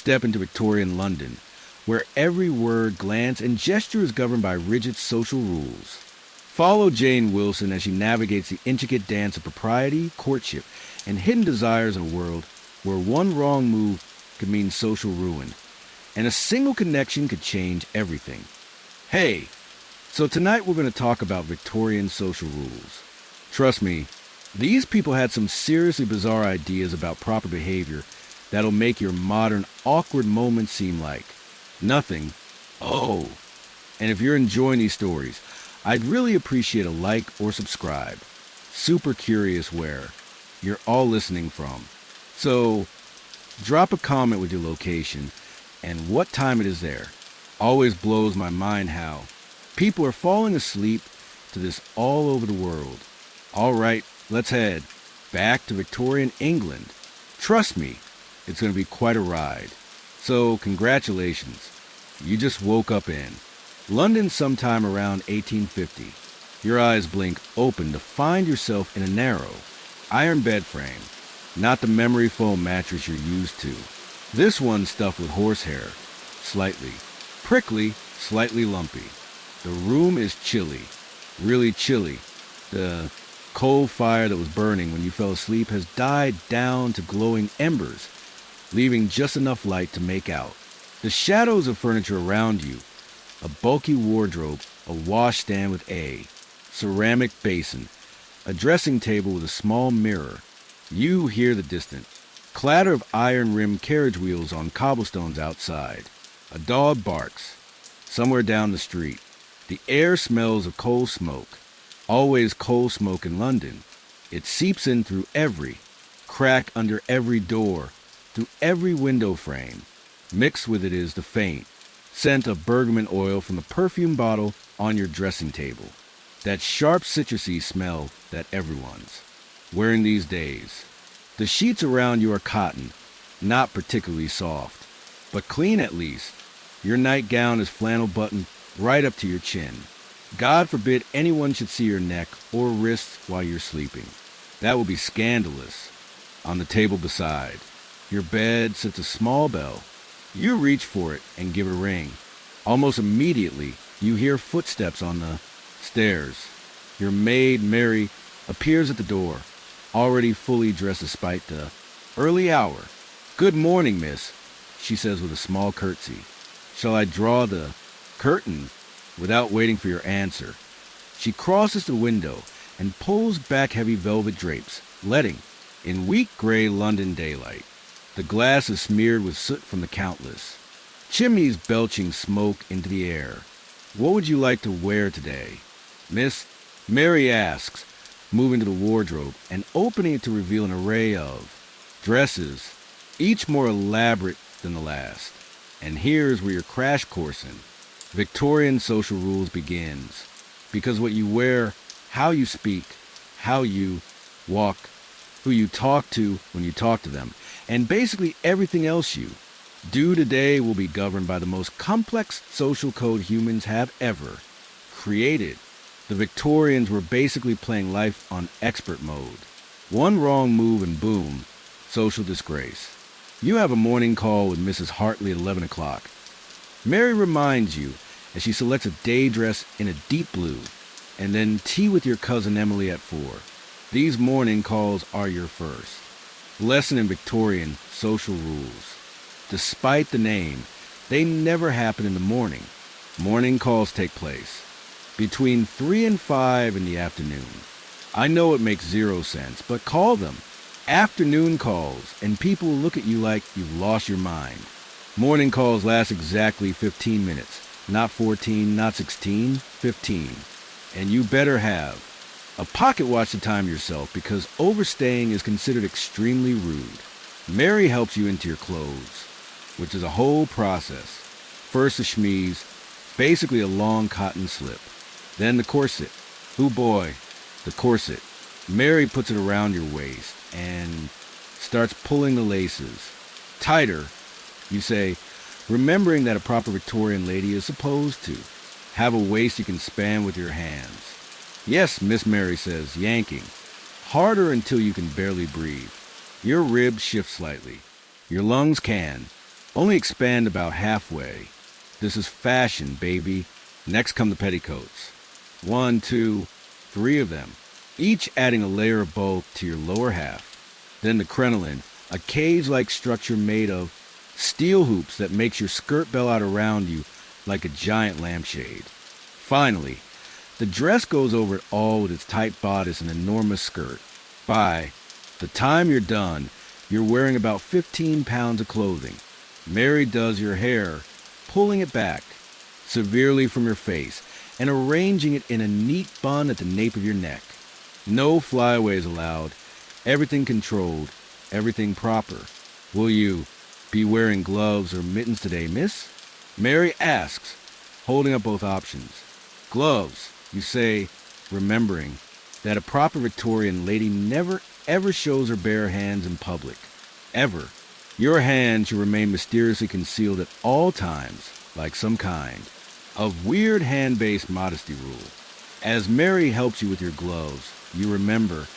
step into Victorian London, where every word, glance, and gesture is governed by rigid social rules. Follow Jane Wilson as she navigates the intricate dance of propriety, courtship, and hidden desires in a world where one wrong move could mean social ruin, and a single connection could change everything. Hey, so tonight we're going to talk about Victorian social rules. Trust me, these people had some seriously bizarre ideas about proper behavior that'll make your modern awkward moments seem like nothing. Oh, and if you're enjoying these stories, I'd really appreciate a like or subscribe. Super curious where you're all listening from. So, drop a comment with your location and what time it is there. Always blows my mind how people are falling asleep to this all over the world. All right, let's head back to Victorian England. Trust me, it's going to be quite a ride. So, congratulations. You just woke up in London sometime around 1850. Your eyes blink open to find yourself in a narrow, iron bed frame, not the memory foam mattress you're used to. This one's stuffed with horsehair, slightly prickly, slightly lumpy. The room is chilly, really chilly. The coal fire that was burning when you fell asleep has died down to glowing embers, leaving just enough light to make out. The shadows of furniture around you, a bulky wardrobe, a washstand with a ceramic basin, a dressing table with a small mirror. You hear the distant clatter of iron-rimmed carriage wheels on cobblestones outside. A dog barks somewhere down the street. The air smells of coal smoke. Always coal smoke in London. It seeps in through every crack under every door, through every window frame. Mixed with it is the faint scent of bergamot oil from the perfume bottle on your dressing table. That sharp citrusy smell that everyone's wearing these days. The sheets around you are cotton, not particularly soft, but clean at least. Your nightgown is flannel buttoned right up to your chin. God forbid anyone should see your neck or wrists while you're sleeping. That would be scandalous. On the table beside your bed sits a small bell. You reach for it and give it a ring. Almost immediately, you hear footsteps on the stairs. Your maid, Mary, appears at the door, already fully dressed despite the early hour. "Good morning, miss," she says with a small curtsy. "Shall I draw the curtain?" Without waiting for your answer, she crosses the window and pulls back heavy velvet drapes, letting in weak gray London daylight. The glass is smeared with soot from the countless chimneys belching smoke into the air. "What would you like to wear today, miss?" Mary asks, moving to the wardrobe and opening it to reveal an array of dresses, each more elaborate than the last. And here's where your crash course in Victorian social rules begins. Because what you wear, how you speak, how you walk, who you talk to when you talk to them, and basically everything else you do today will be governed by the most complex social code humans have ever created. The Victorians were basically playing life on expert mode. One wrong move and boom, social disgrace. You have a morning call with Mrs. Hartley at 11 o'clock. Mary reminds you as she selects a day dress in a deep blue, and then tea with your cousin Emily at 4. These morning calls are your first lesson in Victorian social rules. Despite the name, they never happen in the morning. Morning calls take place between 3 and 5 in the afternoon. I know it makes zero sense, but call them afternoon calls, and people will look at you like you've lost your mind. Morning calls last exactly 15 minutes. Not 14, not 16, 15. And you better have a pocket watch to time yourself, because overstaying is considered extremely rude. Mary helps you into your clothes, which is a whole process. First the chemise, basically a long cotton slip. Then the corset. Oh boy, the corset. Mary puts it around your waist and starts pulling the laces tighter. You say, remembering that a proper Victorian lady is supposed to have a waist you can span with your hands. "Yes," Miss Mary says, yanking harder until you can barely breathe. Your ribs shift slightly. Your lungs can. Only expand about halfway. This is fashion, baby. Next come the petticoats. 1, 2, 3 of them, each adding a layer of bulk to your lower half. Then the crinoline, a cage-like structure made of steel hoops that makes your skirt bell out around you like a giant lampshade. Finally, the dress goes over it all with its tight bodice and enormous skirt. By the time you're done, you're wearing about 15 pounds of clothing. Mary does your hair, pulling it back severely from your face and arranging it in a neat bun at the nape of your neck. No flyaways allowed, everything controlled, everything proper. Will you be wearing gloves or mittens today, miss? Mary asks, holding up both options. Gloves, you say, remembering that a proper Victorian lady never ever shows her bare hands in public. Ever. Your hand should remain mysteriously concealed at all times, like some kind of weird hand-based modesty rule. As Mary helps you with your gloves, you remember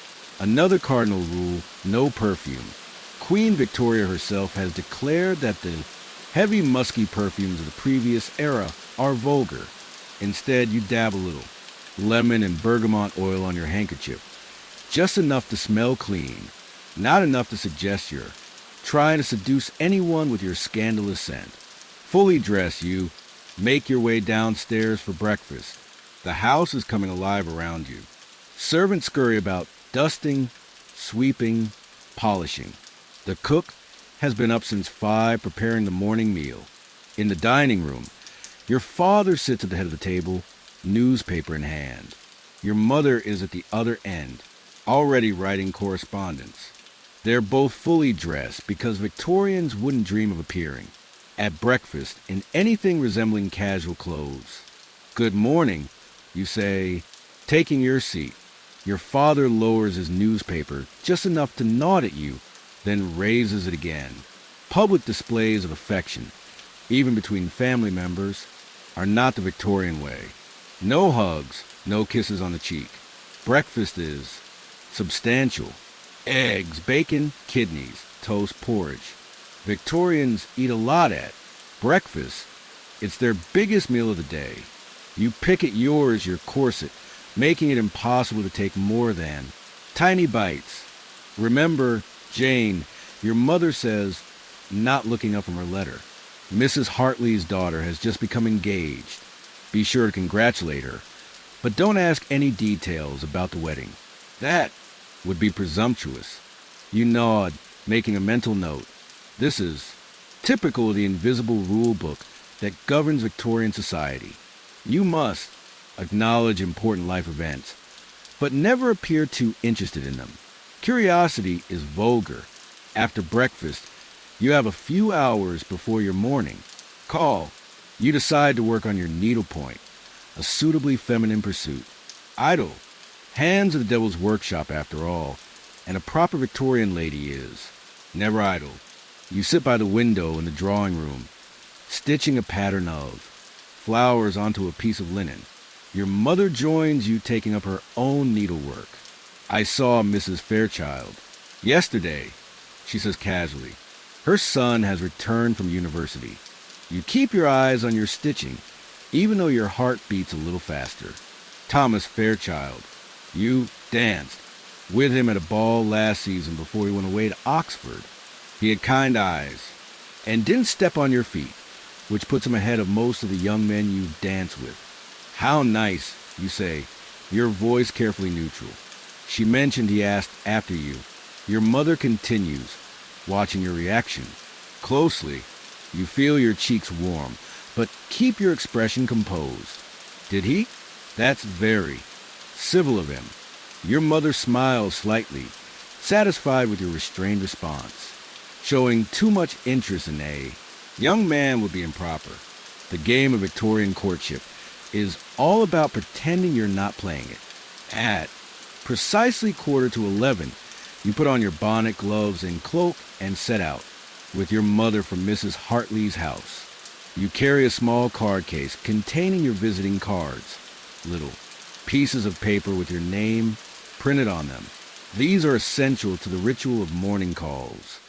another cardinal rule: no perfume. Queen Victoria herself has declared that the heavy musky perfumes of the previous era are vulgar. Instead, you dab a little lemon and bergamot oil on your handkerchief, just enough to smell clean, not enough to suggest you're trying to seduce anyone with your scandalous scent. Fully dressed, you make your way downstairs for breakfast. The house is coming alive around you. Servants scurry about, dusting, sweeping, polishing. The cook has been up since 5 preparing the morning meal. In the dining room, your father sits at the head of the table, newspaper in hand. Your mother is at the other end, already writing correspondence. They're both fully dressed because Victorians wouldn't dream of appearing at breakfast in anything resembling casual clothes. Good morning, you say, taking your seat. Your father lowers his newspaper just enough to nod at you, then raises it again. Public displays of affection, even between family members, are not the Victorian way. No hugs, no kisses on the cheek. Breakfast is substantial. Eggs, bacon, kidneys, toast, porridge. Victorians eat a lot at breakfast. It's their biggest meal of the day. You pick at yours your corset, making it impossible to take more than tiny bites. Remember, Jane, your mother says, not looking up from her letter, Mrs. Hartley's daughter has just become engaged. Be sure to congratulate her, but don't ask any details about the wedding. That would be presumptuous. You nod, making a mental note. This is typical of the invisible rule book that governs Victorian society. You must acknowledge important life events, but never appear too interested in them. Curiosity is vulgar. After breakfast, you have a few hours before your morning call. You decide to work on your needlepoint, a suitably feminine pursuit. Idle. Hands are the devil's workshop after all, and a proper Victorian lady is never idle. You sit by the window in the drawing room, stitching a pattern of flowers onto a piece of linen. Your mother joins you, taking up her own needlework. I saw Mrs. Fairchild yesterday, she says casually. Her son has returned from university. You keep your eyes on your stitching, even though your heart beats a little faster. Thomas Fairchild. You danced with him at a ball last season before he went away to Oxford. He had kind eyes and didn't step on your feet, which puts him ahead of most of the young men you've danced with. How nice, you say, your voice carefully neutral. She mentioned he asked after you. Your mother continues, watching your reaction. Closely, you feel your cheeks warm, but keep your expression composed. Did he? That's very civil of him. Your mother smiles slightly, satisfied with your restrained response. Showing too much interest in a young man would be improper. The game of Victorian courtship is all about pretending you're not playing it. At precisely 11:15, you put on your bonnet, gloves, and cloak and set out with your mother for Mrs. Hartley's house. You carry a small card case containing your visiting cards, little pieces of paper with your name printed on them. These are essential to the ritual of morning calls.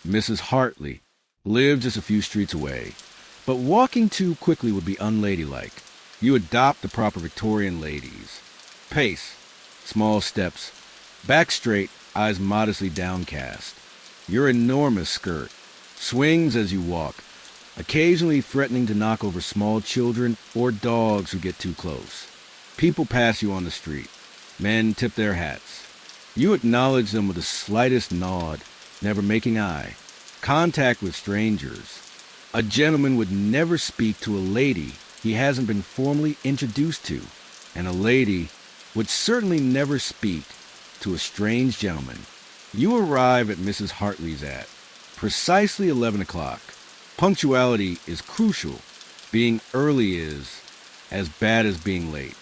Mrs. Hartley, Live just a few streets away. But walking too quickly would be unladylike. You adopt the proper Victorian ladies. Pace, small steps, back straight, eyes modestly downcast. Your enormous skirt swings as you walk, occasionally threatening to knock over small children or dogs who get too close. People pass you on the street. Men tip their hats. You acknowledge them with the slightest nod, never making eye contact with strangers. A gentleman would never speak to a lady he hasn't been formally introduced to, and a lady would certainly never speak to a strange gentleman. You arrive at Mrs. Hartley's at precisely 11 o'clock. Punctuality is crucial. Being early is as bad as being late.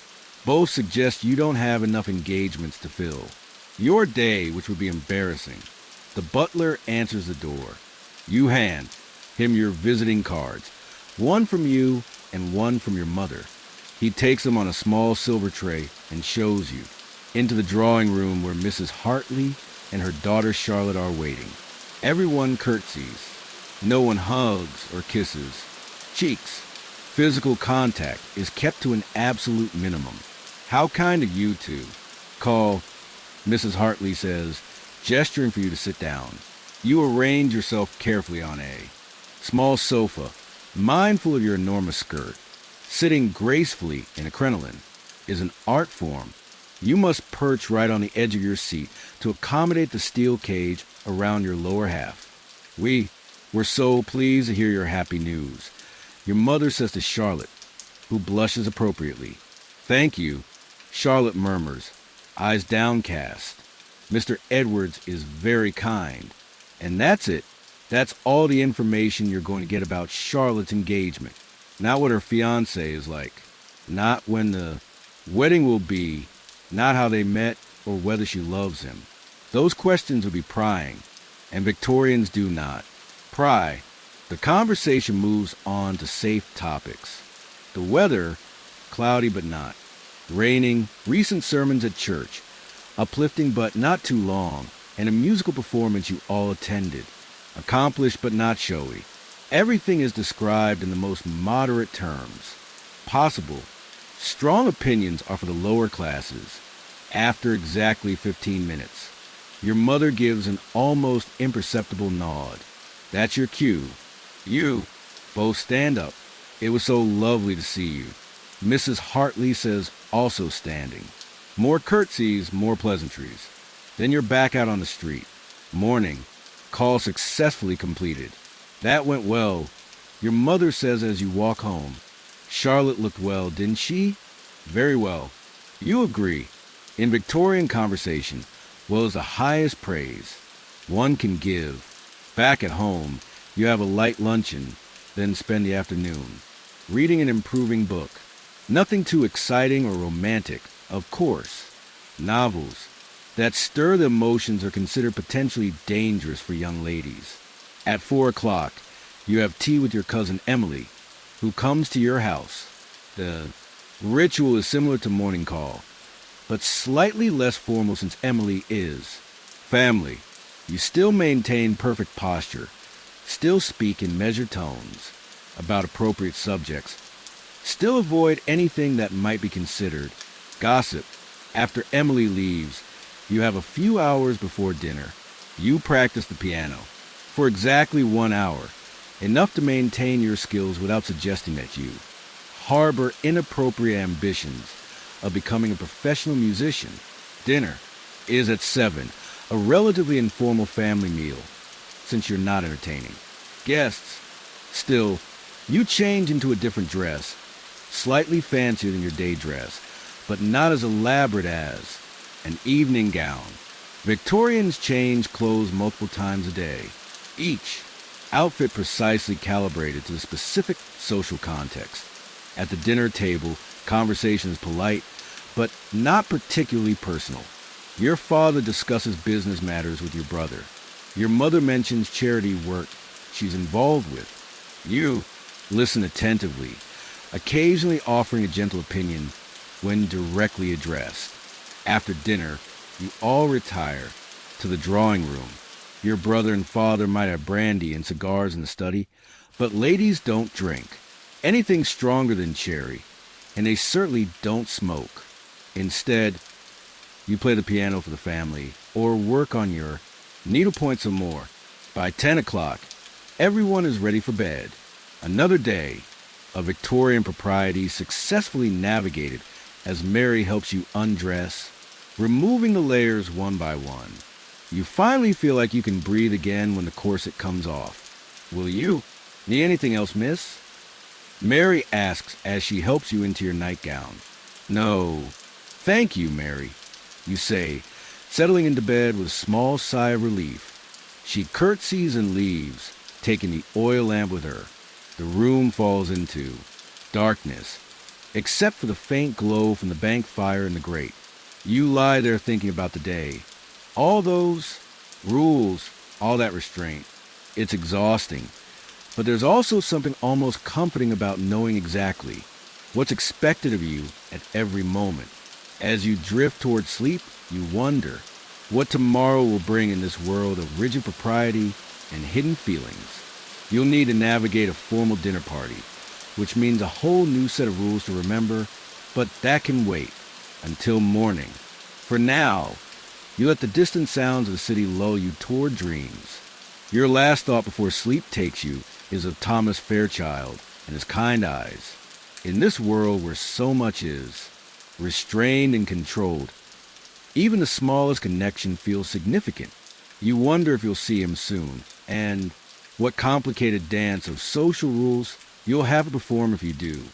Both suggest you don't have enough engagements to fill. Your day, which would be embarrassing. The butler answers the door. You hand him your visiting cards, one from you and one from your mother. He takes them on a small silver tray and shows you into the drawing room where Mrs. Hartley and her daughter Charlotte are waiting. Everyone curtsies. No one hugs or kisses. Cheeks. Physical contact is kept to an absolute minimum. How kind of you two. Call, Mrs. Hartley says, gesturing for you to sit down. You arrange yourself carefully on a small sofa, mindful of your enormous skirt. Sitting gracefully in a crinoline is an art form. You must perch right on the edge of your seat to accommodate the steel cage around your lower half. We're so pleased to hear your happy news. Your mother says to Charlotte, who blushes appropriately. Thank you, Charlotte murmurs, eyes downcast. Mr. Edwards is very kind. And that's it. That's all the information you're going to get about Charlotte's engagement. Not what her fiancé is like. Not when the wedding will be. Not how they met or whether she loves him. Those questions would be prying, and Victorians do not pry. The conversation moves on to safe topics. The weather, cloudy but not. Raining, recent sermons at church, uplifting but not too long, and a musical performance you all attended. Accomplished but not showy. Everything is described in the most moderate terms possible. Strong opinions are for the lower classes. After exactly 15 minutes, your mother gives an almost imperceptible nod. That's your cue. You both stand up. It was so lovely to see you. Mrs. Hartley says, also standing. More curtsies, more pleasantries. Then you're back out on the street. Morning. Call successfully completed. That went well. Your mother says as you walk home. Charlotte looked well, didn't she? Very well. You agree. In Victorian conversation, well is the highest praise one can give. Back at home, you have a light luncheon, then spend the afternoon reading an improving book. Nothing too exciting or romantic, of course. Novels that stir the emotions are considered potentially dangerous for young ladies. At 4 o'clock, you have tea with your cousin Emily, who comes to your house. The ritual is similar to morning call, but slightly less formal since Emily is family. You still maintain perfect posture, still speak in measured tones about appropriate subjects, still avoid anything that might be considered gossip. After Emily leaves, you have a few hours before dinner. You practice the piano for exactly 1 hour, enough to maintain your skills without suggesting that you harbor inappropriate ambitions of becoming a professional musician. Dinner is at 7, a relatively informal family meal, since you're not entertaining guests. Still, you change into a different dress, slightly fancier than your day dress, but not as elaborate as an evening gown. Victorians change clothes multiple times a day, each outfit precisely calibrated to the specific social context. At the dinner table, conversation is polite, but not particularly personal. Your father discusses business matters with your brother. Your mother mentions charity work she's involved with. You listen attentively, occasionally offering a gentle opinion when directly addressed. After dinner, you all retire to the drawing room. Your brother and father might have brandy and cigars in the study, but ladies don't drink anything stronger than cherry, and they certainly don't smoke. Instead, you play the piano for the family or work on your needlepoint some more. By 10 o'clock, everyone is ready for bed. Another day of Victorian propriety successfully navigated as Mary helps you undress, removing the layers one by one. You finally feel like you can breathe again when the corset comes off. Will you? Need anything else, miss? Mary asks as she helps you into your nightgown. No, thank you, Mary, you say, settling into bed with a small sigh of relief. She curtsies and leaves, taking the oil lamp with her. The room falls into darkness, except for the faint glow from the bank fire in the grate. You lie there thinking about the day. All those rules, all that restraint. It's exhausting. But there's also something almost comforting about knowing exactly what's expected of you at every moment. As you drift toward sleep, you wonder what tomorrow will bring in this world of rigid propriety and hidden feelings. You'll need to navigate a formal dinner party, which means a whole new set of rules to remember, but that can wait until morning. For now, you let the distant sounds of the city lull you toward dreams. Your last thought before sleep takes you is of Thomas Fairchild and his kind eyes. In this world where so much is restrained and controlled, even the smallest connection feels significant. You wonder if you'll see him soon, and what complicated dance of social rules you'll have to perform if you do.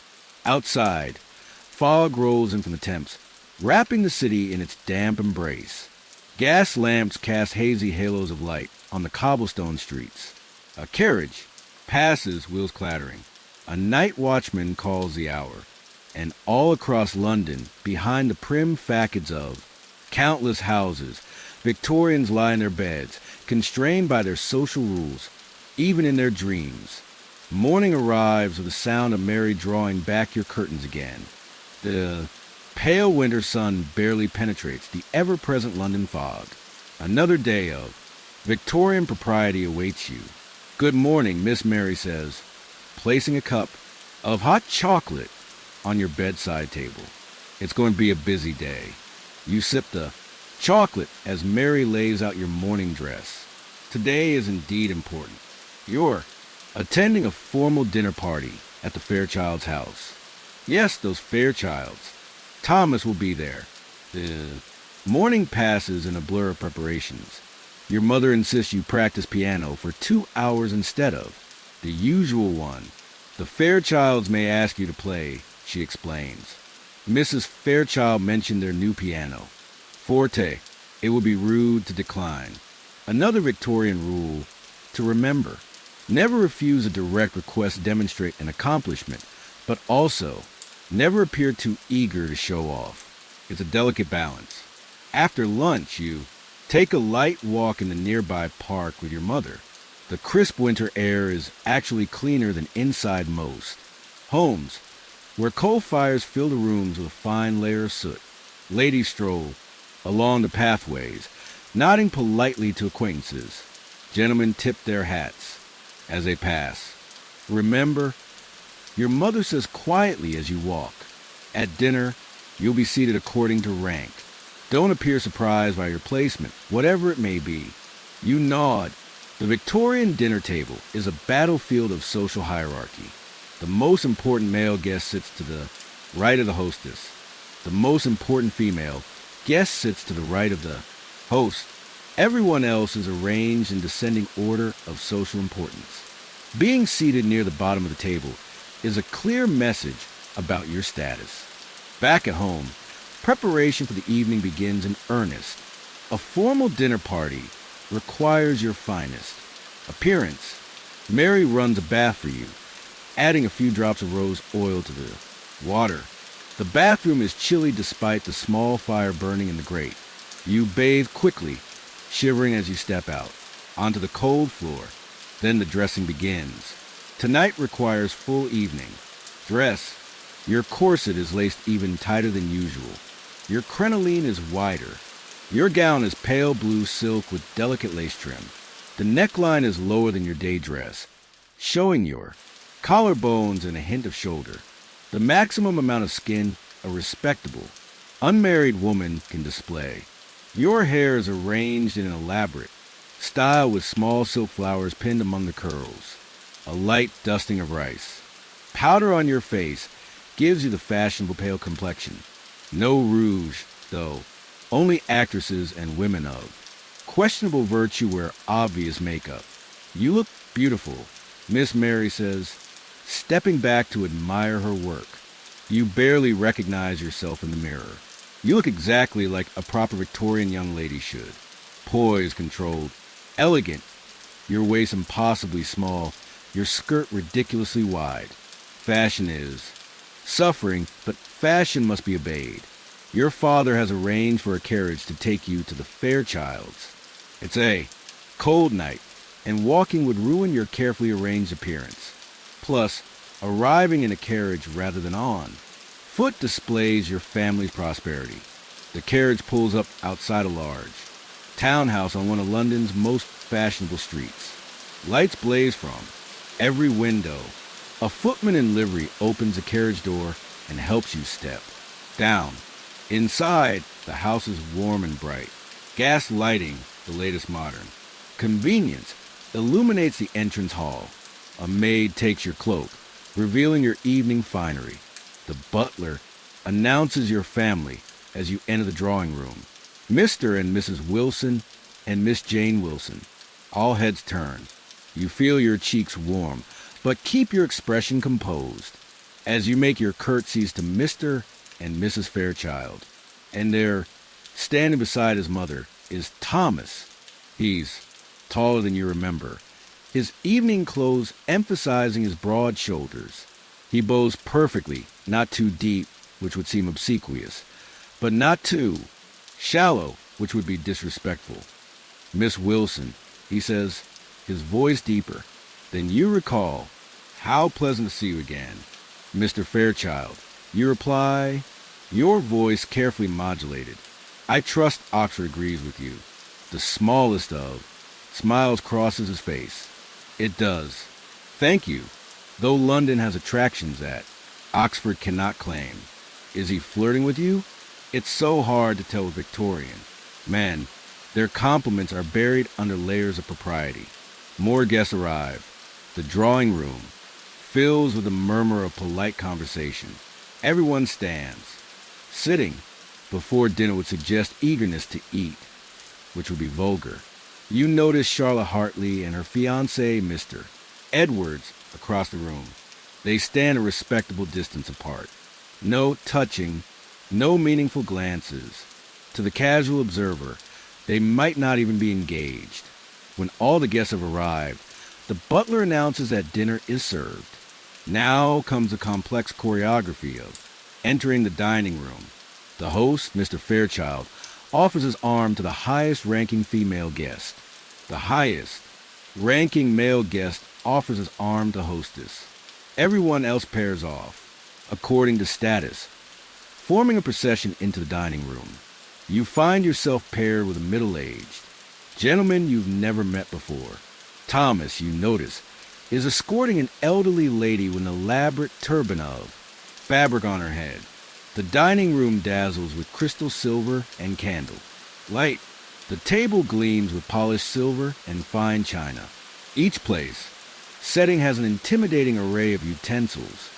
Outside, fog rolls in from the Thames, wrapping the city in its damp embrace. Gas lamps cast hazy halos of light on the cobblestone streets. A carriage passes, wheels clattering. A night watchman calls the hour. And all across London, behind the prim facades of countless houses, Victorians lie in their beds, constrained by their social rules, even in their dreams. Morning arrives with the sound of Mary drawing back your curtains again. The pale winter sun barely penetrates the ever-present London fog. Another day of Victorian propriety awaits you. Good morning, Miss Mary says, placing a cup of hot chocolate on your bedside table. It's going to be a busy day. You sip the chocolate as Mary lays out your morning dress. Today is indeed important. You're attending a formal dinner party at the Fairchild's house. Yes, those Fairchilds. Thomas will be there. The morning passes in a blur of preparations. Your mother insists you practice piano for 2 hours instead of the usual one. The Fairchilds may ask you to play, she explains. Mrs. Fairchild mentioned their new piano. Forte. It would be rude to decline. Another Victorian rule to remember. Never refuse a direct request to demonstrate an accomplishment, but also never appear too eager to show off. It's a delicate balance. After lunch, you take a light walk in the nearby park with your mother. The crisp winter air is actually cleaner than inside most homes, where coal fires fill the rooms with a fine layer of soot. Ladies stroll along the pathways, nodding politely to acquaintances. Gentlemen tip their hats as they pass. Remember, your mother says quietly as you walk. At dinner, you'll be seated according to rank. Don't appear surprised by your placement, whatever it may be. You nod. The Victorian dinner table is a battlefield of social hierarchy. The most important male guest sits to the right of the hostess. The most important female guest sits to the right of the host. Everyone else is arranged in descending order of social importance. Being seated near the bottom of the table is a clear message about your status. Back at home, preparation for the evening begins in earnest. A formal dinner party requires your finest appearance. Mary runs a bath for you, adding a few drops of rose oil to the water. The bathroom is chilly despite the small fire burning in the grate. You bathe quickly, shivering as you step out, onto the cold floor. Then the dressing begins. Tonight requires full evening. Dress. Your corset is laced even tighter than usual. Your crinoline is wider. Your gown is pale blue silk with delicate lace trim. The neckline is lower than your day dress, showing your collarbones and a hint of shoulder. The maximum amount of skin a respectable, unmarried woman can display. Your hair is arranged in an elaborate style with small silk flowers pinned among the curls. A light dusting of rice. Powder on your face gives you the fashionable pale complexion. No rouge, though. Only actresses and women of questionable virtue wear obvious makeup. You look beautiful, Miss Mary says, stepping back to admire her work. You barely recognize yourself in the mirror. You look exactly like a proper Victorian young lady should. Poised, controlled, elegant. Your waist impossibly small, your skirt ridiculously wide. Fashion is suffering, but fashion must be obeyed. Your father has arranged for a carriage to take you to the Fairchilds. It's a cold night, and walking would ruin your carefully arranged appearance. Plus, arriving in a carriage rather than on foot displays your family's prosperity. The carriage pulls up outside a large townhouse on one of London's most fashionable streets. Lights blaze from every window. A footman in livery opens the carriage door and helps you step down. Inside, the house is warm and bright. Gas lighting, the latest modern. Convenience illuminates the entrance hall. A maid takes your cloak, revealing your evening finery. The butler announces your family as you enter the drawing room. Mr. and Mrs. Wilson and Miss Jane Wilson. All heads turn. You feel your cheeks warm, but keep your expression composed as you make your curtsies to Mr. and Mrs. Fairchild. And there, standing beside his mother, is Thomas. He's taller than you remember, his evening clothes emphasizing his broad shoulders. He bows perfectly, not too deep, which would seem obsequious, but not too shallow, which would be disrespectful. Miss Wilson, he says, his voice deeper. Then you recall, how pleasant to see you again. Mr. Fairchild, you reply, your voice carefully modulated. I trust Oxford agrees with you. The smallest of smiles crosses his face. It does. Thank you. Though London has attractions that Oxford cannot claim. Is he flirting with you? It's so hard to tell with Victorian. Men, their compliments are buried under layers of propriety. More guests arrive. The drawing room fills with a murmur of polite conversation. Everyone stands. Sitting before dinner would suggest eagerness to eat, which would be vulgar. You notice Charlotte Hartley and her fiancé, Mr. Edwards, across the room. They stand a respectable distance apart. No touching, no meaningful glances. To the casual observer, they might not even be engaged. When all the guests have arrived, the butler announces that dinner is served. Now comes a complex choreography of entering the dining room. The host, Mr. Fairchild, offers his arm to the highest-ranking female guest. The highest-ranking male guest offers his arm to hostess. Everyone else pairs off, according to status, forming a procession into the dining room. You find yourself paired with a middle-aged gentleman you've never met before. Thomas, you notice, is escorting an elderly lady with an elaborate turban of fabric on her head. The dining room dazzles with crystal silver and candle light. The table gleams with polished silver and fine china. Each place setting has an intimidating array of utensils,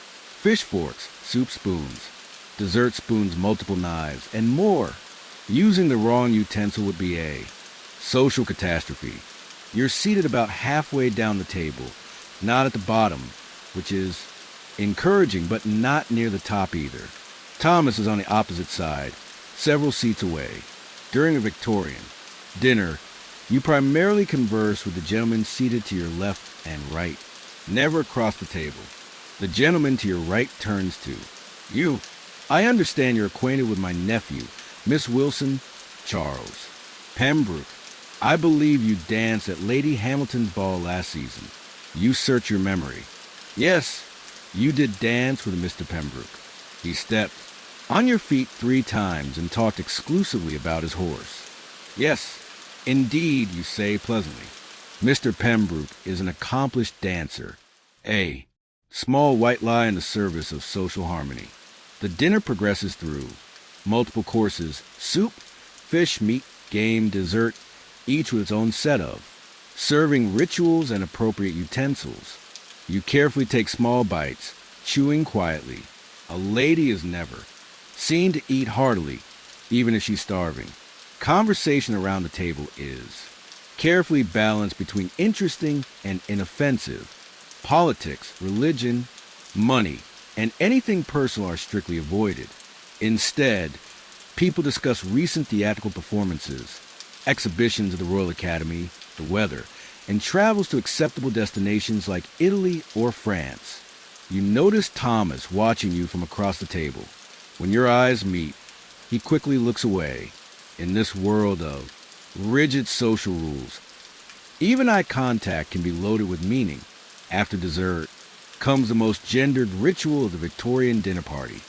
fish forks, soup spoons, dessert spoons, multiple knives, and more. Using the wrong utensil would be a social catastrophe. You're seated about halfway down the table, not at the bottom, which is encouraging, but not near the top either. Thomas is on the opposite side, several seats away. During a Victorian dinner, you primarily converse with the gentleman seated to your left and right, never across the table. The gentleman to your right turns to you. I understand you're acquainted with my nephew, Miss Wilson, Charles Pembroke. I believe you danced at Lady Hamilton's ball last season. You search your memory. Yes, you did dance with Mr. Pembroke. He stepped on your feet 3 times and talked exclusively about his horse. Yes, indeed, you say pleasantly. Mr. Pembroke is an accomplished dancer. A. Small white lie in the service of social harmony. The dinner progresses through multiple courses: soup, fish, meat, game, dessert, each with its own set of, serving rituals and appropriate utensils. You carefully take small bites, chewing quietly. A lady is never seen to eat heartily, even if she's starving. Conversation around the table is carefully balanced between interesting and inoffensive. Politics, religion, money, and anything personal are strictly avoided. Instead, people discuss recent theatrical performances, exhibitions of the Royal Academy, the weather, and travels to acceptable destinations like Italy or France. You notice Thomas watching you from across the table. When your eyes meet, he quickly looks away. In this world of rigid social rules, even eye contact can be loaded with meaning. After dessert comes the most gendered ritual of the Victorian dinner party.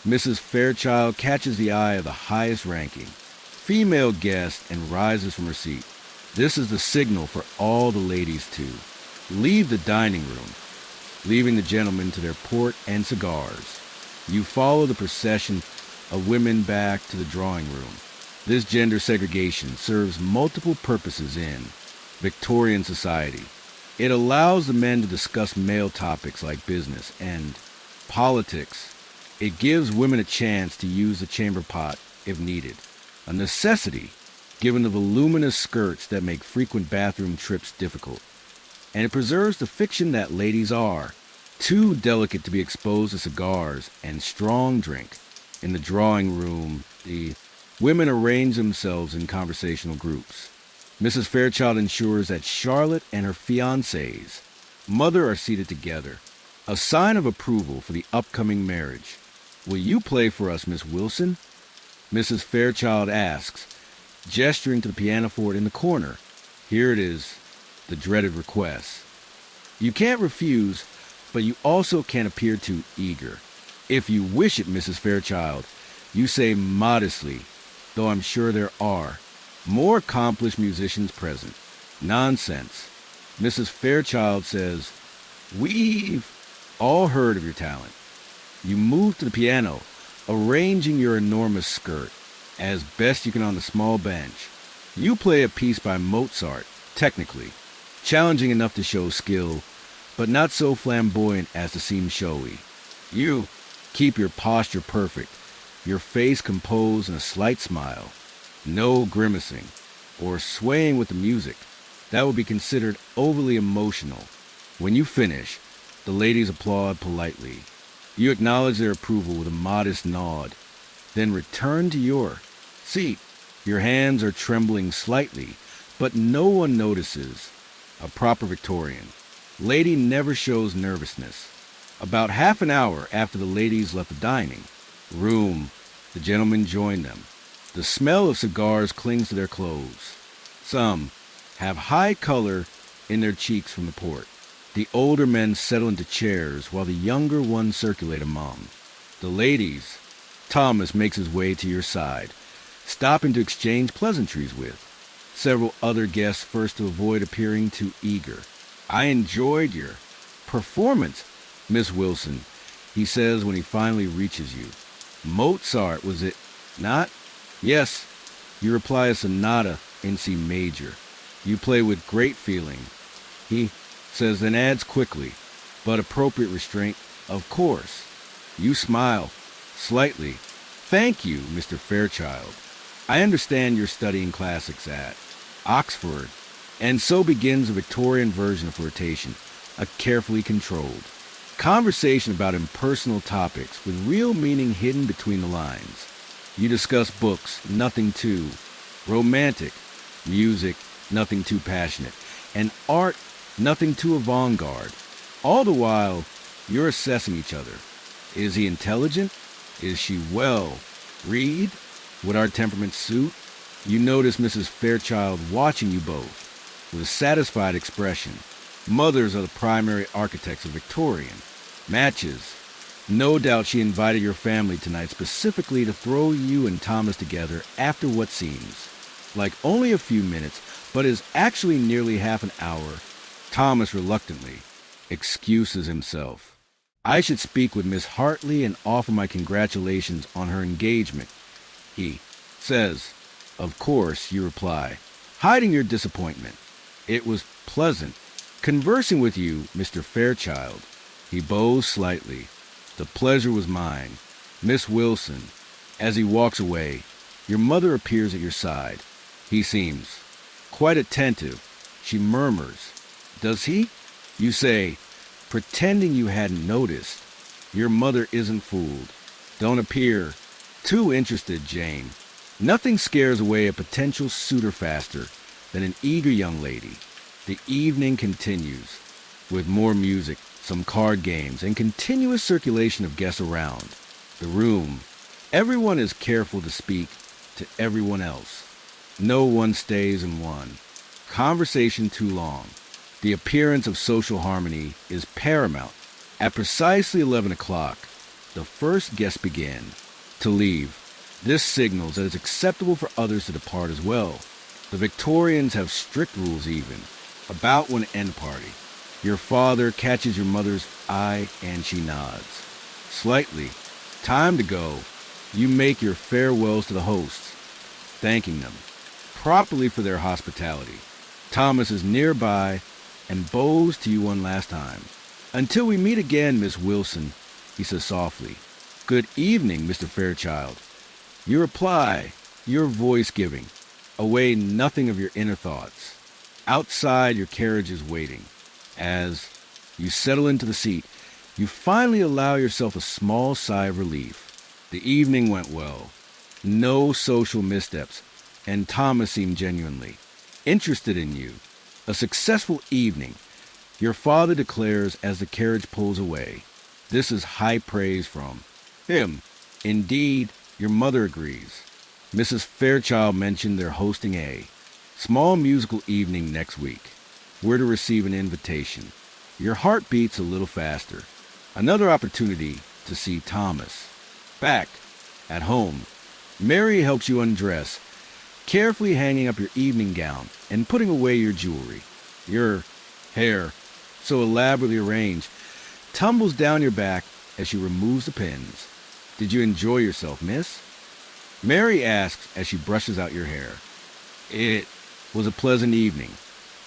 Mrs. Fairchild catches the eye of the highest ranking female guest and rises from her seat. This is the signal for all the ladies to leave the dining room, leaving the gentlemen to their port and cigars. You follow the procession of women back to the drawing room. This gender segregation serves multiple purposes in Victorian society. It allows the men to discuss male topics like business and politics. It gives women a chance to use the chamber pot if needed, a necessity given the voluminous skirts that make frequent bathroom trips difficult. And it preserves the fiction that ladies are too delicate to be exposed to cigars and strong drink. In the drawing room, the women arrange themselves in conversational groups. Mrs. Fairchild ensures that Charlotte and her fiancé's mother are seated together, a sign of approval for the upcoming marriage. "Will you play for us, Miss Wilson?" Mrs. Fairchild asks, gesturing to the pianoforte in the corner. Here it is, the dreaded request. You can't refuse, but you also can't appear too eager. "If you wish it, Mrs. Fairchild," you say modestly, though I'm sure there are more accomplished musicians present. "Nonsense." Mrs. Fairchild says, "We've all heard of your talent." You move to the piano, arranging your enormous skirt as best you can on the small bench. You play a piece by Mozart, technically challenging enough to show skill, but not so flamboyant as to seem showy. You keep your posture perfect, your face composed and a slight smile. No grimacing or swaying with the music. That would be considered overly emotional. When you finish, the ladies applaud politely. You acknowledge their approval with a modest nod, then return to your seat. Your hands are trembling slightly, but no one notices. A proper Victorian lady never shows nervousness. About half an hour after the ladies left the dining room, the gentlemen join them. The smell of cigars clings to their clothes. Some have high color in their cheeks from the port. The older men settle into chairs while the younger ones circulate among. The ladies, Thomas makes his way to your side, stopping to exchange pleasantries with several other guests first to avoid appearing too eager. "I enjoyed your performance, Miss Wilson," he says when he finally reaches you. "Mozart, was it not?" "Yes." You reply a sonata in C major. You play with great feeling. He says, then adds quickly, but appropriate restraint, "Of course." You smile slightly. "Thank you, Mr. Fairchild. I understand you're studying classics at Oxford." And so begins a Victorian version of flirtation, a carefully controlled conversation about impersonal topics with real meaning hidden between the lines. You discuss books, nothing too romantic, music, nothing too passionate, and art, nothing too avant-garde. All the while, you're assessing each other. Is he intelligent? Is she well? Read? Would our temperaments suit? You notice Mrs. Fairchild watching you both with a satisfied expression. Mothers are the primary architects of Victorian matches. No doubt she invited your family tonight specifically to throw you and Thomas together after what seems like only a few minutes, but is actually nearly half an hour. Thomas reluctantly excuses himself. I should speak with Miss Hartley and offer my congratulations on her engagement, he says. Of course, you reply, hiding your disappointment. It was pleasant conversing with you, Mr. Fairchild. He bows slightly. The pleasure was mine. Miss Wilson. As he walks away, your mother appears at your side. He seems quite attentive. She murmurs, does he? You say, pretending you hadn't noticed. Your mother isn't fooled. Don't appear too interested, Jane. Nothing scares away a potential suitor faster than an eager young lady. The evening continues, with more music, some card games, and continuous circulation of guests around the room. Everyone is careful to speak to everyone else. No one stays in one. Conversation too long. The appearance of social harmony is paramount. At precisely 11 o'clock, the first guests begin to leave. This signals that it's acceptable for others to depart as well. The Victorians have strict rules even about when to end a party. Your father catches your mother's eye and she nods slightly. Time to go. You make your farewells to the hosts, thanking them properly for their hospitality. Thomas is nearby and bows to you one last time. Until we meet again, Miss Wilson, he says softly. Good evening, Mr. Fairchild. You reply, your voice giving away nothing of your inner thoughts. Outside, your carriage is waiting. As you settle into the seat, you finally allow yourself a small sigh of relief. The evening went well. No social missteps, and Thomas seemed genuinely interested in you. A successful evening, your father declares as the carriage pulls away. This is high praise from him. Indeed, your mother agrees. Mrs. Fairchild mentioned they're hosting a small musical evening next week. We're to receive an invitation. Your heart beats a little faster. Another opportunity to see Thomas. Back at home, Mary helps you undress, carefully hanging up your evening gown and putting away your jewelry. Your hair, so elaborately arranged, tumbles down your back as she removes the pins. Did you enjoy yourself, miss? Mary asks as she brushes out your hair. It was a pleasant evening,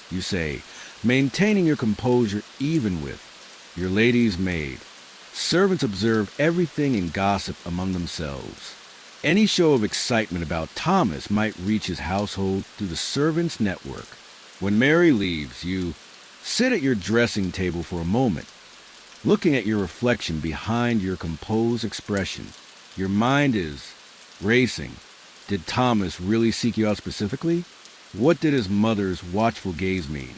you say, maintaining your composure even with your lady's maid. Servants observe everything and gossip among themselves. Any show of excitement about Thomas might reach his household through the servants' network. When Mary leaves, you sit at your dressing table for a moment, looking at your reflection behind your composed expression. Your mind is racing. Did Thomas really seek you out specifically? What did his mother's watchful gaze mean?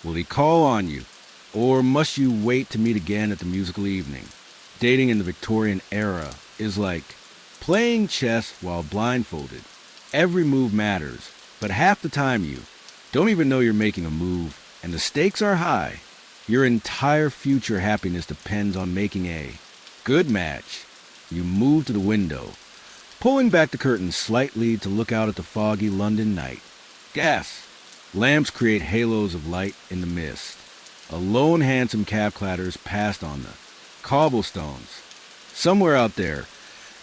Will he call on you? Or must you wait to meet again at the musical evening? Dating in the Victorian era is like playing chess while blindfolded. Every move matters, but half the time you don't even know you're making a move, and the stakes are high. Your entire future happiness depends on making a good match. You move to the window, pulling back the curtains slightly to look out at the foggy London night. Gas lamps create halos of light in the mist. A lone hansom cab clatters past on the cobblestones. Somewhere out there,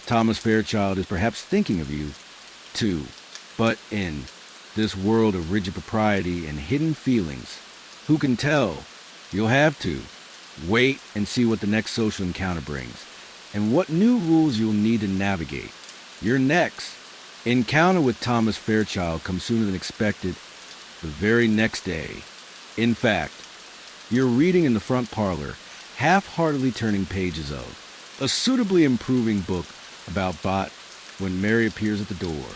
Thomas Fairchild is perhaps thinking of you, too. But in this world of rigid propriety and hidden feelings, who can tell? You'll have to wait and see what the next social encounter brings, and what new rules you'll need to navigate. Your next encounter with Thomas Fairchild comes sooner than expected, the very next day. In fact, you're reading in the front parlor, half-heartedly turning pages of a suitably improving book about Bot when Mary appears at the door.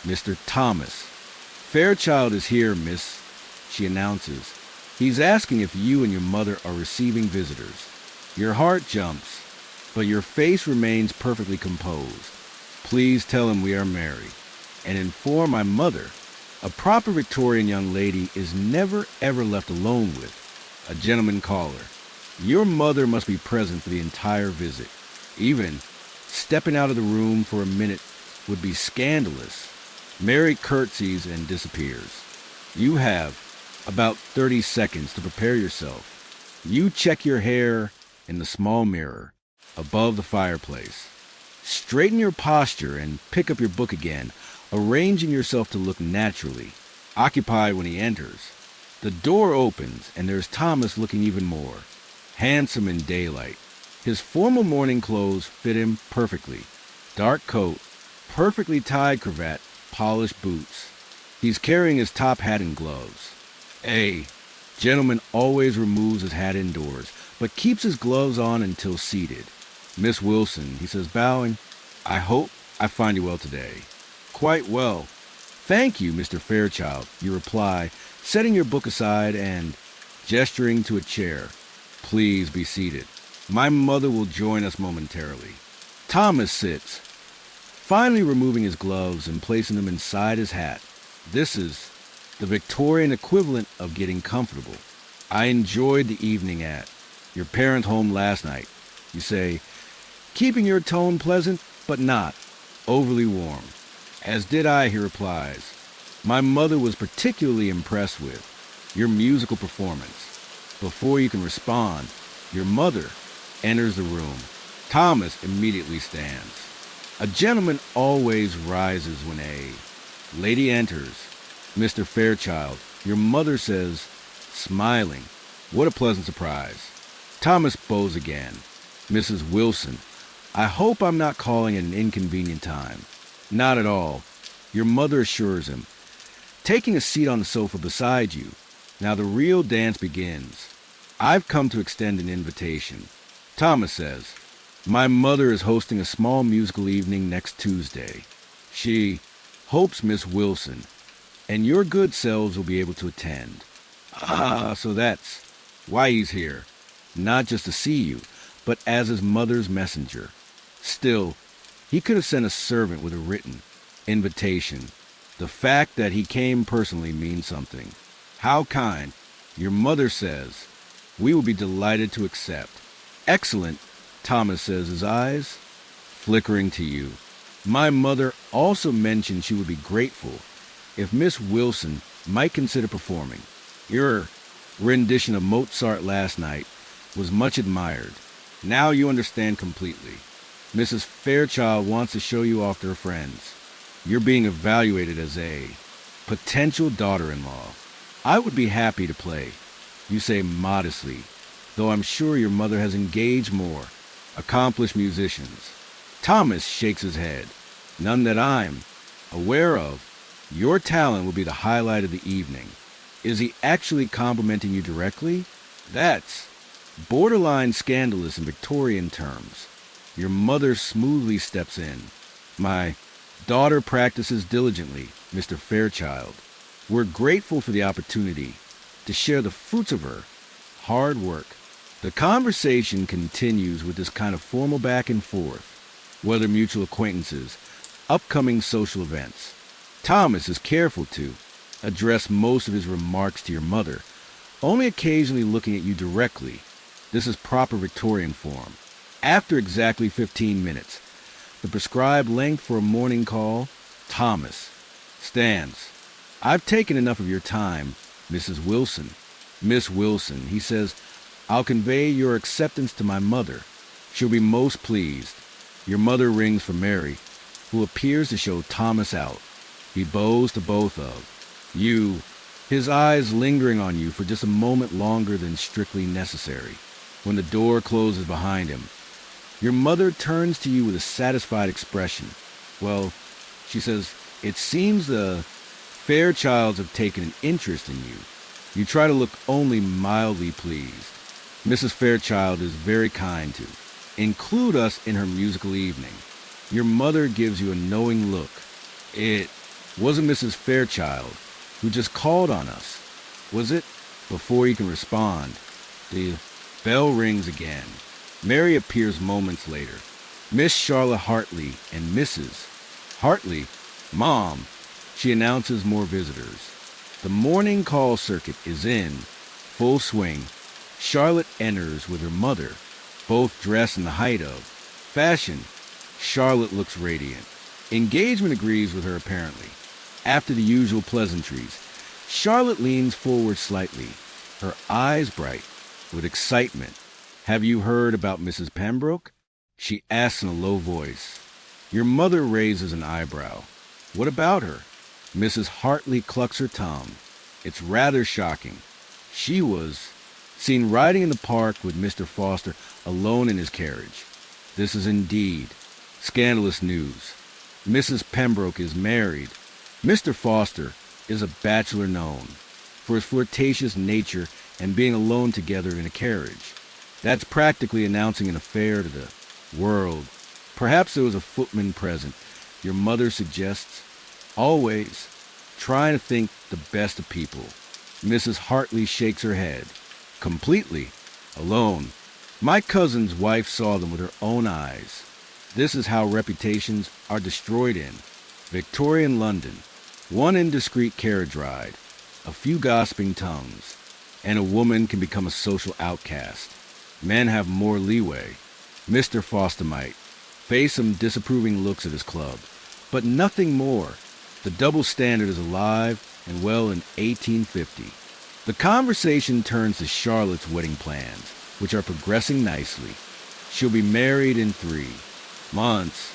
Mr. Thomas Fairchild is here, miss, she announces. He's asking if you and your mother are receiving visitors. Your heart jumps, but your face remains perfectly composed. Please tell him we are married, and inform my mother. A proper Victorian young lady is never ever left alone with a gentleman caller. Your mother must be present for the entire visit. Even stepping out of the room for a minute would be scandalous. Mary curtsies and disappears. You have about 30 seconds to prepare yourself. You check your hair in the small mirror above the fireplace. Straighten your posture and pick up your book again, arranging yourself to look naturally, occupied when he enters. The door opens, and there's Thomas looking even more handsome in daylight. His formal morning clothes fit him perfectly. Dark coat, perfectly tied cravat, polished boots. He's carrying his top hat and gloves. Gentleman always removes his hat indoors, but keeps his gloves on until seated. Miss Wilson, he says, bowing, I hope I find you well today. Quite well. Thank you, Mr. Fairchild, you reply, setting your book aside and gesturing to a chair. Please be seated. My mother will join us momentarily. Thomas sits, finally removing his gloves and placing them inside his hat. This is the Victorian equivalent of getting comfortable. I enjoyed the evening at your parents' home last night. You say, keeping your tone pleasant, but not overly warm. As did I, he replies. My mother was particularly impressed with your musical performance. Before you can respond, your mother enters the room. Thomas immediately stands. A gentleman always rises when a lady enters. Mr. Fairchild, your mother says, smiling, what a pleasant surprise. Thomas bows again. Mrs. Wilson, I hope I'm not calling at an inconvenient time. Not at all, your mother assures him, taking a seat on the sofa beside you. Now the real dance begins. I've come to extend an invitation. Thomas says, my mother is hosting a small musical evening next Tuesday. She hopes Miss Wilson and your good selves will be able to attend. So that's why he's here. Not just to see you, but as his mother's messenger. Still, he could have sent a servant with a written invitation. The fact that he came personally means something. How kind. Your mother says, we will be delighted to accept. Excellent, Thomas says, his eyes flickering to you. My mother also mentioned she would be grateful if Miss Wilson might consider performing. Your rendition of Mozart last night was much admired. Now you understand completely. Mrs. Fairchild wants to show you off to her friends. You're being evaluated as a potential daughter-in-law. I would be happy to play, you say modestly, though I'm sure your mother has engaged more accomplished musicians. Thomas shakes his head. None that I'm aware of. Your talent will be the highlight of the evening. Is he actually complimenting you directly? That's borderline scandalous in Victorian terms. Your mother smoothly steps in. My daughter practices diligently, Mr. Fairchild. We're grateful for the opportunity to share the fruits of her hard work. The conversation continues with this kind of formal back and forth, whether mutual acquaintances, upcoming social events. Thomas is careful to address most of his remarks to your mother, only occasionally looking at you directly. This is proper Victorian form. After exactly 15 minutes, the prescribed length for a morning call, Thomas stands. I've taken enough of your time, Mrs. Wilson. Miss Wilson, he says, I'll convey your acceptance to my mother. She'll be most pleased. Your mother rings for Mary, who appears to show Thomas out. He bows to both of you, his eyes lingering on you for just a moment longer than strictly necessary. When the door closes behind him, your mother turns to you with a satisfied expression. Well, she says, it seems the Fairchilds have taken an interest in you. You try to look only mildly pleased. Mrs. Fairchild is very kind to include us in her musical evening. Your mother gives you a knowing look. It wasn't Mrs. Fairchild who just called on us, was it? Before you can respond, the bell rings again. Mary appears moments later. Miss Charlotte Hartley and Mrs. Hartley, Mom, she announces more visitors. The morning call circuit is in full swing. Charlotte enters with her mother, both dressed in the height of fashion. Charlotte looks radiant. Engagement agrees with her apparently. After the usual pleasantries, Charlotte leans forward slightly, her eyes bright with excitement. "Have you heard about Mrs. Pembroke?" she asks in a low voice. Your mother raises an eyebrow. "What about her?" Mrs. Hartley clucks her tongue. "It's rather shocking. She was seen riding in the park with Mr. Foster alone in his carriage. This is indeed scandalous news. Mrs. Pembroke is married. Mr. Foster is a bachelor known for his flirtatious nature and being alone together in a carriage. That's practically announcing an affair to the world. Perhaps there was a footman present, your mother suggests. Always trying to think the best of people." Mrs. Hartley shakes her head. "Completely alone. My cousin's wife saw them with her own eyes. This is how reputations are destroyed in Victorian London. One indiscreet carriage ride, a few gossiping tongues, and a woman can become a social outcast. Men have more leeway. Mr. Foster might face some disapproving looks at his club, but nothing more. The double standard is alive and well in 1850. The conversation turns to Charlotte's wedding plans, which are progressing nicely. She'll be married in 3 months.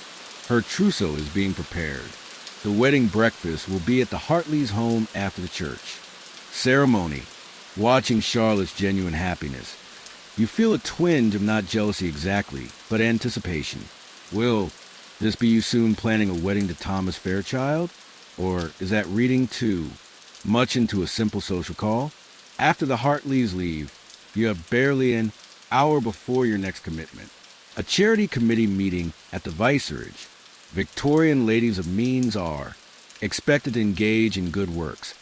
Her trousseau is being prepared. The wedding breakfast will be at the Hartleys' home after the church. Ceremony. Watching Charlotte's genuine happiness, you feel a twinge of not jealousy exactly, but anticipation. Will this be you soon planning a wedding to Thomas Fairchild? Or is that reading too much into a simple social call? After the Hartleys leave, you have barely an hour before your next commitment. A charity committee meeting at the vicarage. Victorian ladies of means are expected to engage in good works,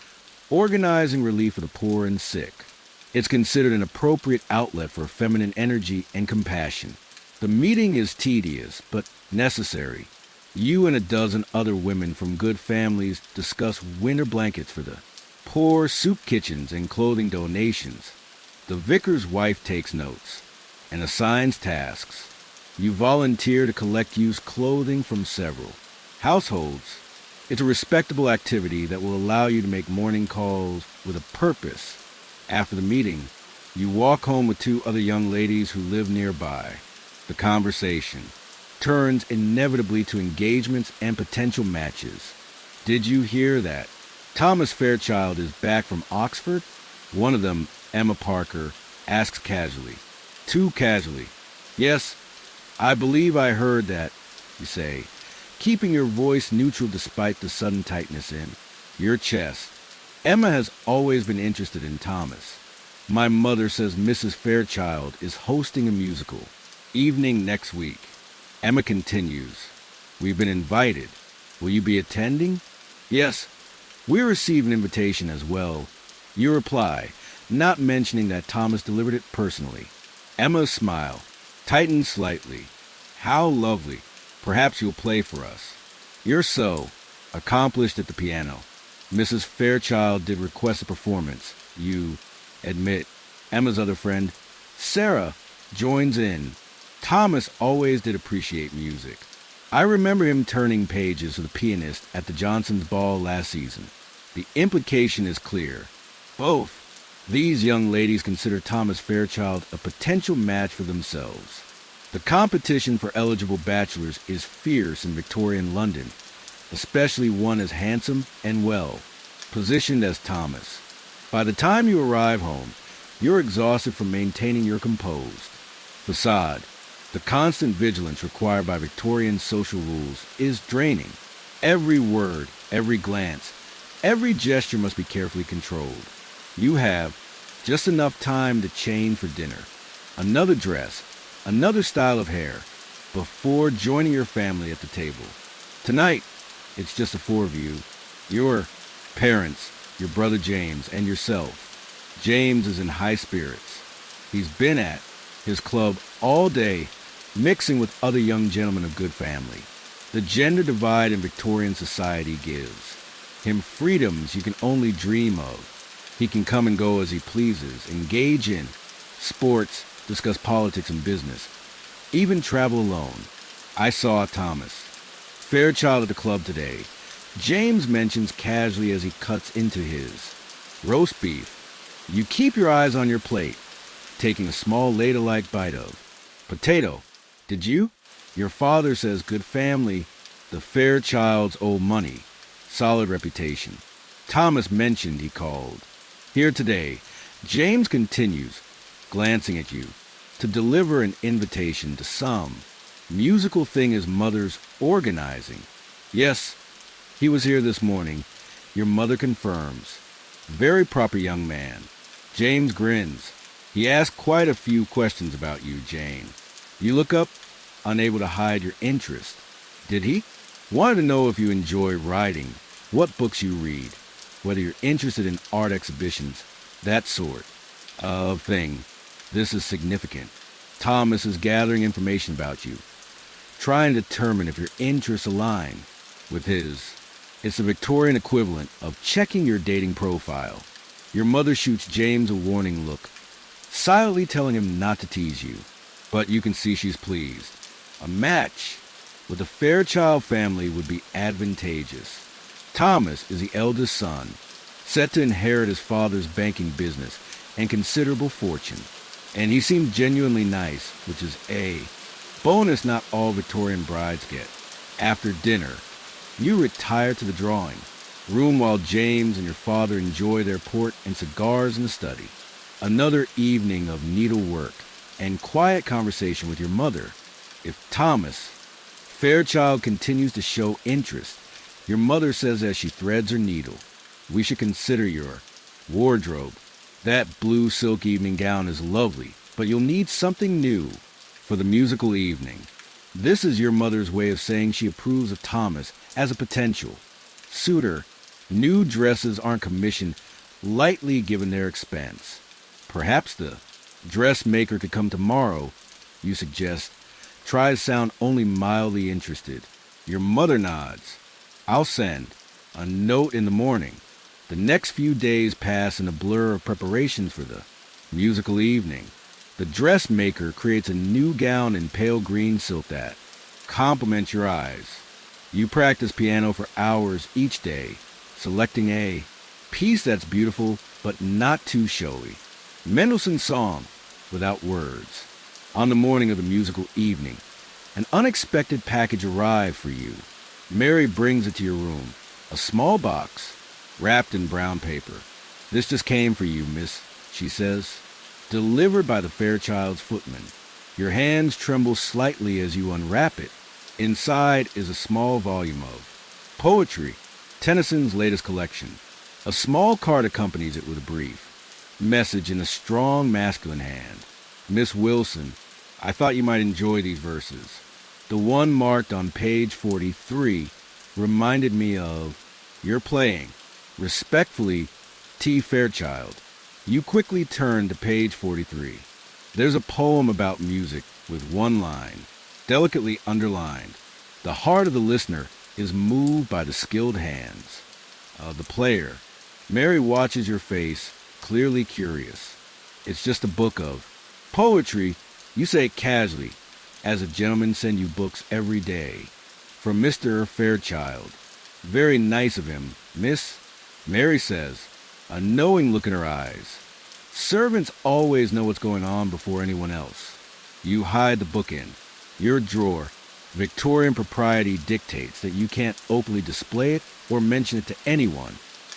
organizing relief for the poor and sick. It's considered an appropriate outlet for feminine energy and compassion. The meeting is tedious, but necessary. You and a dozen other women from good families discuss winter blankets for the poor, soup kitchens, and clothing donations. The vicar's wife takes notes and assigns tasks. You volunteer to collect used clothing from several households. It's a respectable activity that will allow you to make morning calls with a purpose. After the meeting, you walk home with 2 other young ladies who live nearby. The conversation turns inevitably to engagements and potential matches. "Did you hear that Thomas Fairchild is back from Oxford?" One of them, Emma Parker, asks casually. Too casually. "Yes, I believe I heard that," you say, keeping your voice neutral despite the sudden tightness in your chest. "Emma has always been interested in Thomas. My mother says Mrs. Fairchild is hosting a musical evening next week." Emma continues. "We've been invited. Will you be attending?" "Yes, we received an invitation as well." You reply, not mentioning that Thomas delivered it personally. Emma's smile tightens slightly. "How lovely. Perhaps you'll play for us." You're so accomplished at the piano. Mrs. Fairchild did request a performance. You admit. Emma's other friend, Sarah, joins in. Thomas always did appreciate music. I remember him turning pages with a pianist at the Johnson's ball last season. The implication is clear. Both these young ladies consider Thomas Fairchild a potential match for themselves. The competition for eligible bachelors is fierce in Victorian London, especially one as handsome and well positioned as Thomas. By the time you arrive home, you're exhausted from maintaining your composed facade. The constant vigilance required by Victorian social rules is draining. Every word, every glance, every gesture must be carefully controlled. You have just enough time to change for dinner, another dress, another style of hair, before joining your family at the table. Tonight, it's just the 4 of you, your parents, your brother James, and yourself. James is in high spirits. He's been at his club all day, mixing with other young gentlemen of good family. The gender divide in Victorian society gives him freedoms you can only dream of. He can come and go as he pleases, engage in sports, discuss politics and business, even travel alone. I saw Thomas Fairchild at the club today, James mentions casually as he cuts into his. Roast beef. You keep your eyes on your plate, taking a small ladle-like bite of. Potato. Did you? Your father says good family. The Fairchilds owe money. Solid reputation. Thomas mentioned he called. Here today. James continues, glancing at you, to deliver an invitation to some musical thing his mother's organizing. Yes, he was here this morning. Your mother confirms. Very proper young man. James grins. He asked quite a few questions about you, Jane. You look up, unable to hide your interest. Did he? Wanted to know if you enjoy writing, what books you read, whether you're interested in art exhibitions, that sort of thing. This is significant. Thomas is gathering information about you, trying to determine if your interests align with his. It's the Victorian equivalent of checking your dating profile. Your mother shoots James a warning look, silently telling him not to tease you, but you can see she's pleased. A match with the Fairchild family would be advantageous. Thomas is the eldest son, set to inherit his father's banking business and considerable fortune, and he seemed genuinely nice, which is a bonus not all Victorian brides get. After dinner, you retire to the drawing room while James and your father enjoy their port and cigars in the study. Another evening of needlework and quiet conversation with your mother. If Thomas Fairchild continues to show interest, your mother says as she threads her needle, we should consider your wardrobe. That blue silk evening gown is lovely, but you'll need something new for the musical evening. This is your mother's way of saying she approves of Thomas as a potential suitor. New dresses aren't commissioned lightly given their expense. Perhaps the dressmaker could come tomorrow, you suggest. Try to sound only mildly interested. Your mother nods. I'll send a note in the morning. The next few days pass in a blur of preparations for the musical evening. The dressmaker creates a new gown in pale green silk that complements your eyes. You practice piano for hours each day, selecting a piece that's beautiful but not too showy. Mendelssohn's Song without words. On the morning of the musical evening, an unexpected package arrived for you. Mary brings it to your room, a small box wrapped in brown paper. This just came for you, miss, she says. Delivered by the Fairchild's footman. Your hands tremble slightly as you unwrap it. Inside is a small volume of poetry, Tennyson's latest collection. A small card accompanies it with a brief message in a strong masculine hand. Miss Wilson, I thought you might enjoy these verses. The one marked on page 43 reminded me of your playing. Respectfully, T. Fairchild. You quickly turn to page 43. There's a poem about music with one line, delicately underlined. The heart of the listener is moved by the skilled hands of the player. Mary watches your face, clearly curious. It's just a book of poetry. You say it casually, as a gentleman send you books every day. From Mr. Fairchild. Very nice of him, miss. Mary says, a knowing look in her eyes. Servants always know what's going on before anyone else. You hide the book in your drawer. Victorian propriety dictates that you can't openly display it or mention it to anyone.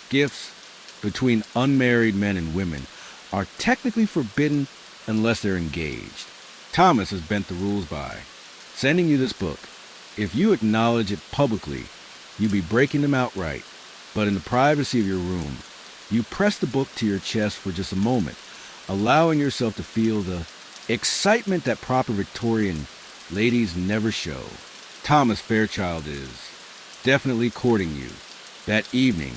Gifts between unmarried men and women are technically forbidden unless they're engaged. Thomas has bent the rules by sending you this book. If you acknowledge it publicly, you'd be breaking them outright. But in the privacy of your room, you press the book to your chest for just a moment, allowing yourself to feel the excitement that proper Victorian ladies never show. Thomas Fairchild is definitely courting you. That evening,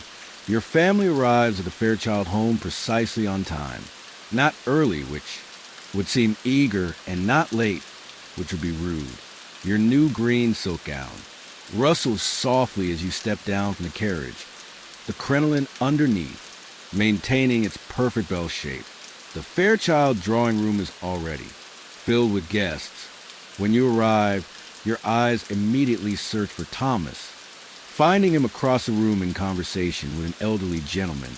your family arrives at the Fairchild home precisely on time. Not early, which would seem eager, and not late, which would be rude. Your new green silk gown rustles softly as you step down from the carriage, the crinoline underneath, maintaining its perfect bell shape. The Fairchild drawing room is already filled with guests. When you arrive, your eyes immediately search for Thomas. finding him across the room in conversation with an elderly gentleman.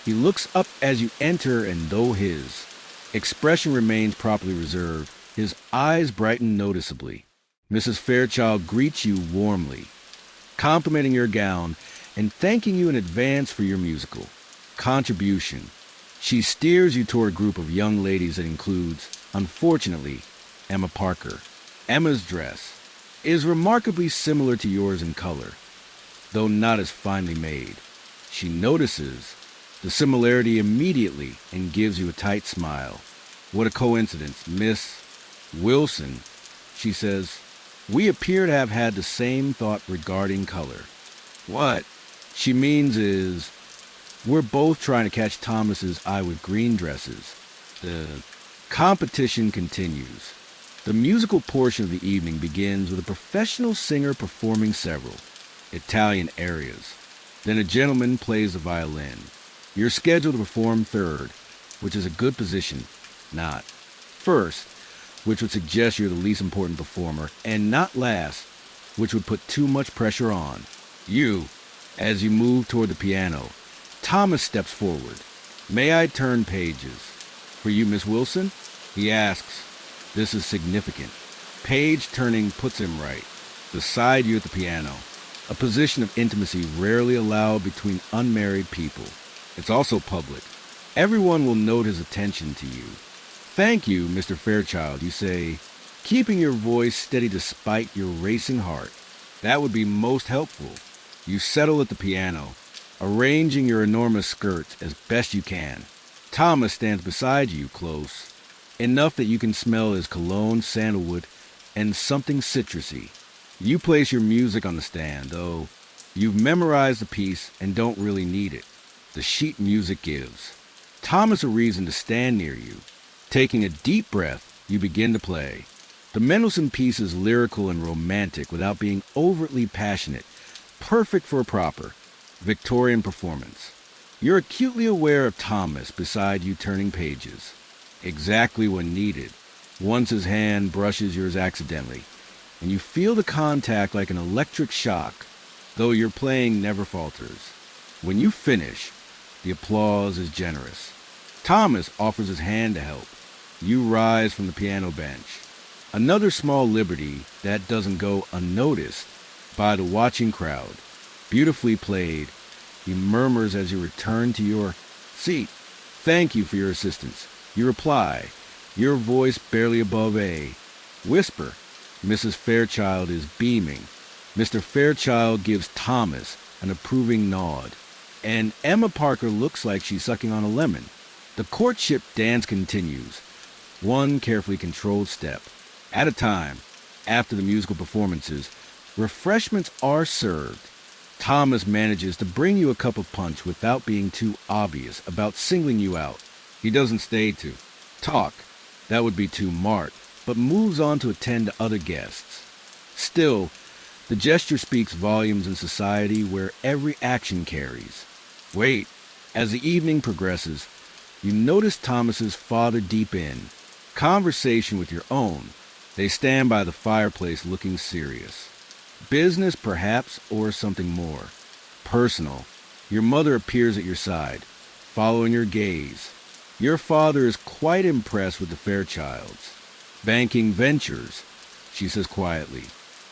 He looks up as you enter, and though his expression remains properly reserved, his eyes brighten noticeably. Mrs. Fairchild greets you warmly, complimenting your gown and thanking you in advance for your musical contribution. She steers you toward a group of young ladies that includes, unfortunately, Emma Parker. Emma's dress is remarkably similar to yours in color, though not as finely made. She notices the similarity immediately and gives you a tight smile. What a coincidence, Miss Wilson, she says. We appear to have had the same thought regarding color. What she means is, we're both trying to catch Thomas's eye with green dresses. The competition continues. The musical portion of the evening begins with a professional singer performing several Italian arias. Then a gentleman plays the violin. You're scheduled to perform third, which is a good position, not first, which would suggest you're the least important performer, and not last, which would put too much pressure on you. As you move toward the piano, Thomas steps forward. May I turn pages? For you, Miss Wilson? He asks. This is significant. Page turning puts him right, beside you at the piano, a position of intimacy rarely allowed between unmarried people. It's also public. Everyone will note his attention to you. Thank you, Mr. Fairchild, you say, keeping your voice steady despite your racing heart. That would be most helpful. You settle at the piano, arranging your enormous skirts as best you can. Thomas stands beside you, close, enough that you can smell his cologne, sandalwood, and something citrusy. You place your music on the stand, though you've memorized the piece and don't really need it. The sheet music gives Thomas a reason to stand near you. Taking a deep breath, you begin to play. The Mendelssohn piece is lyrical and romantic without being overtly passionate, perfect for a proper Victorian performance. You're acutely aware of Thomas beside you turning pages, exactly when needed. Once his hand brushes yours accidentally, and you feel the contact like an electric shock, though your playing never falters. When you finish, the applause is generous. Thomas offers his hand to help. You rise from the piano bench. Another small liberty that doesn't go unnoticed by the watching crowd. Beautifully played, he murmurs as you return to your seat. Thank you for your assistance. You reply, your voice barely above a whisper. Mrs. Fairchild is beaming. Mr. Fairchild gives Thomas an approving nod, and Emma Parker looks like she's sucking on a lemon. The courtship dance continues, one carefully controlled step at a time. After the musical performances, refreshments are served. Thomas manages to bring you a cup of punch without being too obvious about singling you out. He doesn't stay to talk, that would be too marked, but moves on to attend to other guests. Still, the gesture speaks volumes in society where every action carries. Wait, as the evening progresses, you notice Thomas's father deep in conversation with your own. They stand by the fireplace looking serious. Business, perhaps, or something more personal. Your mother appears at your side, following your gaze. Your father is quite impressed with the Fairchilds. Banking ventures, she says quietly.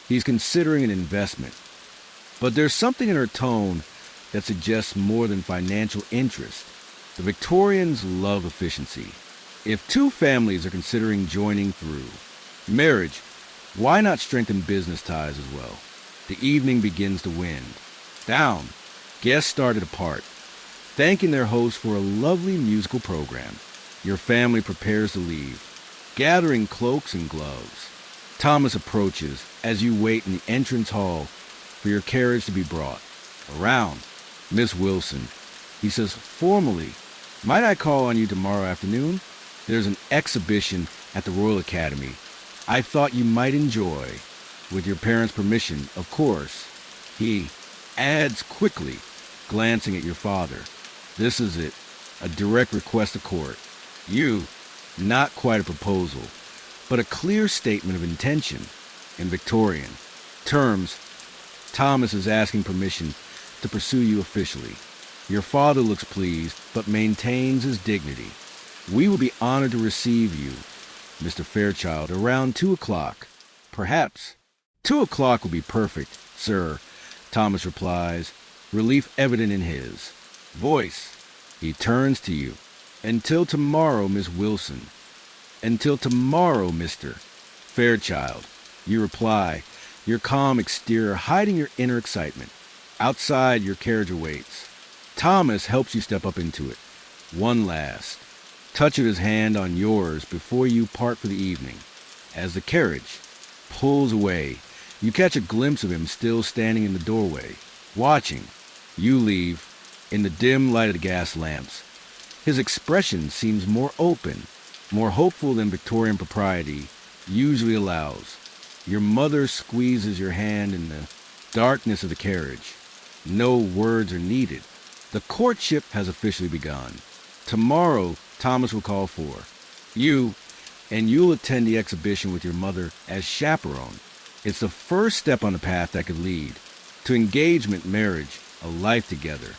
He's considering an investment. But there's something in her tone that suggests more than financial interest. The Victorians love efficiency. If two families are considering joining through marriage, why not strengthen business ties as well? The evening begins to wind down. Guests start to depart, thanking their host for a lovely musical program. Your family prepares to leave, gathering cloaks and gloves. Thomas approaches as you wait in the entrance hall for your carriage to be brought. Around, Miss Wilson, he says formally, might I call on you tomorrow afternoon? There's an exhibition at the Royal Academy I thought you might enjoy. With your parents' permission, of course. He adds quickly, glancing at your father. This is it, a direct request to court. You, not quite a proposal, but a clear statement of intention. In Victorian terms, Thomas is asking permission to pursue you officially. Your father looks pleased, but maintains his dignity. We will be honored to receive you, Mr. Fairchild, around 2 o'clock. Perhaps. 2 o'clock will be perfect, sir, Thomas replies, relief evident in his voice. He turns to you. Until tomorrow, Miss Wilson. Until tomorrow, Mr. Fairchild. You reply, your calm exterior hiding your inner excitement. Outside, your carriage awaits. Thomas helps you step up into it. One last touch of his hand on yours before you part for the evening. As the carriage pulls away, you catch a glimpse of him still standing in the doorway, watching. You leave in the dim light of the gas lamps. His expression seems more open, more hopeful than Victorian propriety usually allows. Your mother squeezes your hand in the darkness of the carriage. No words are needed. The courtship has officially begun. Tomorrow, Thomas will call for you, and you'll attend the exhibition with your mother as chaperone. It's the first step on the path that could lead to engagement, marriage, a life together.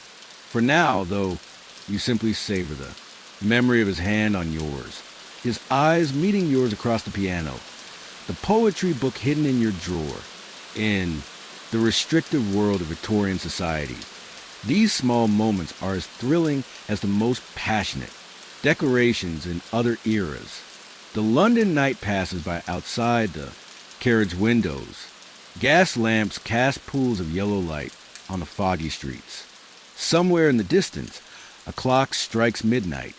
For now, though, you simply savor the memory of his hand on yours, his eyes meeting yours across the piano, the poetry book hidden in your drawer, in the restrictive world of Victorian society. These small moments are as thrilling as the most passionate decorations in other eras. The London night passes by outside the carriage windows. Gas lamps cast pools of yellow light on the foggy streets. Somewhere in the distance, a clock strikes midnight.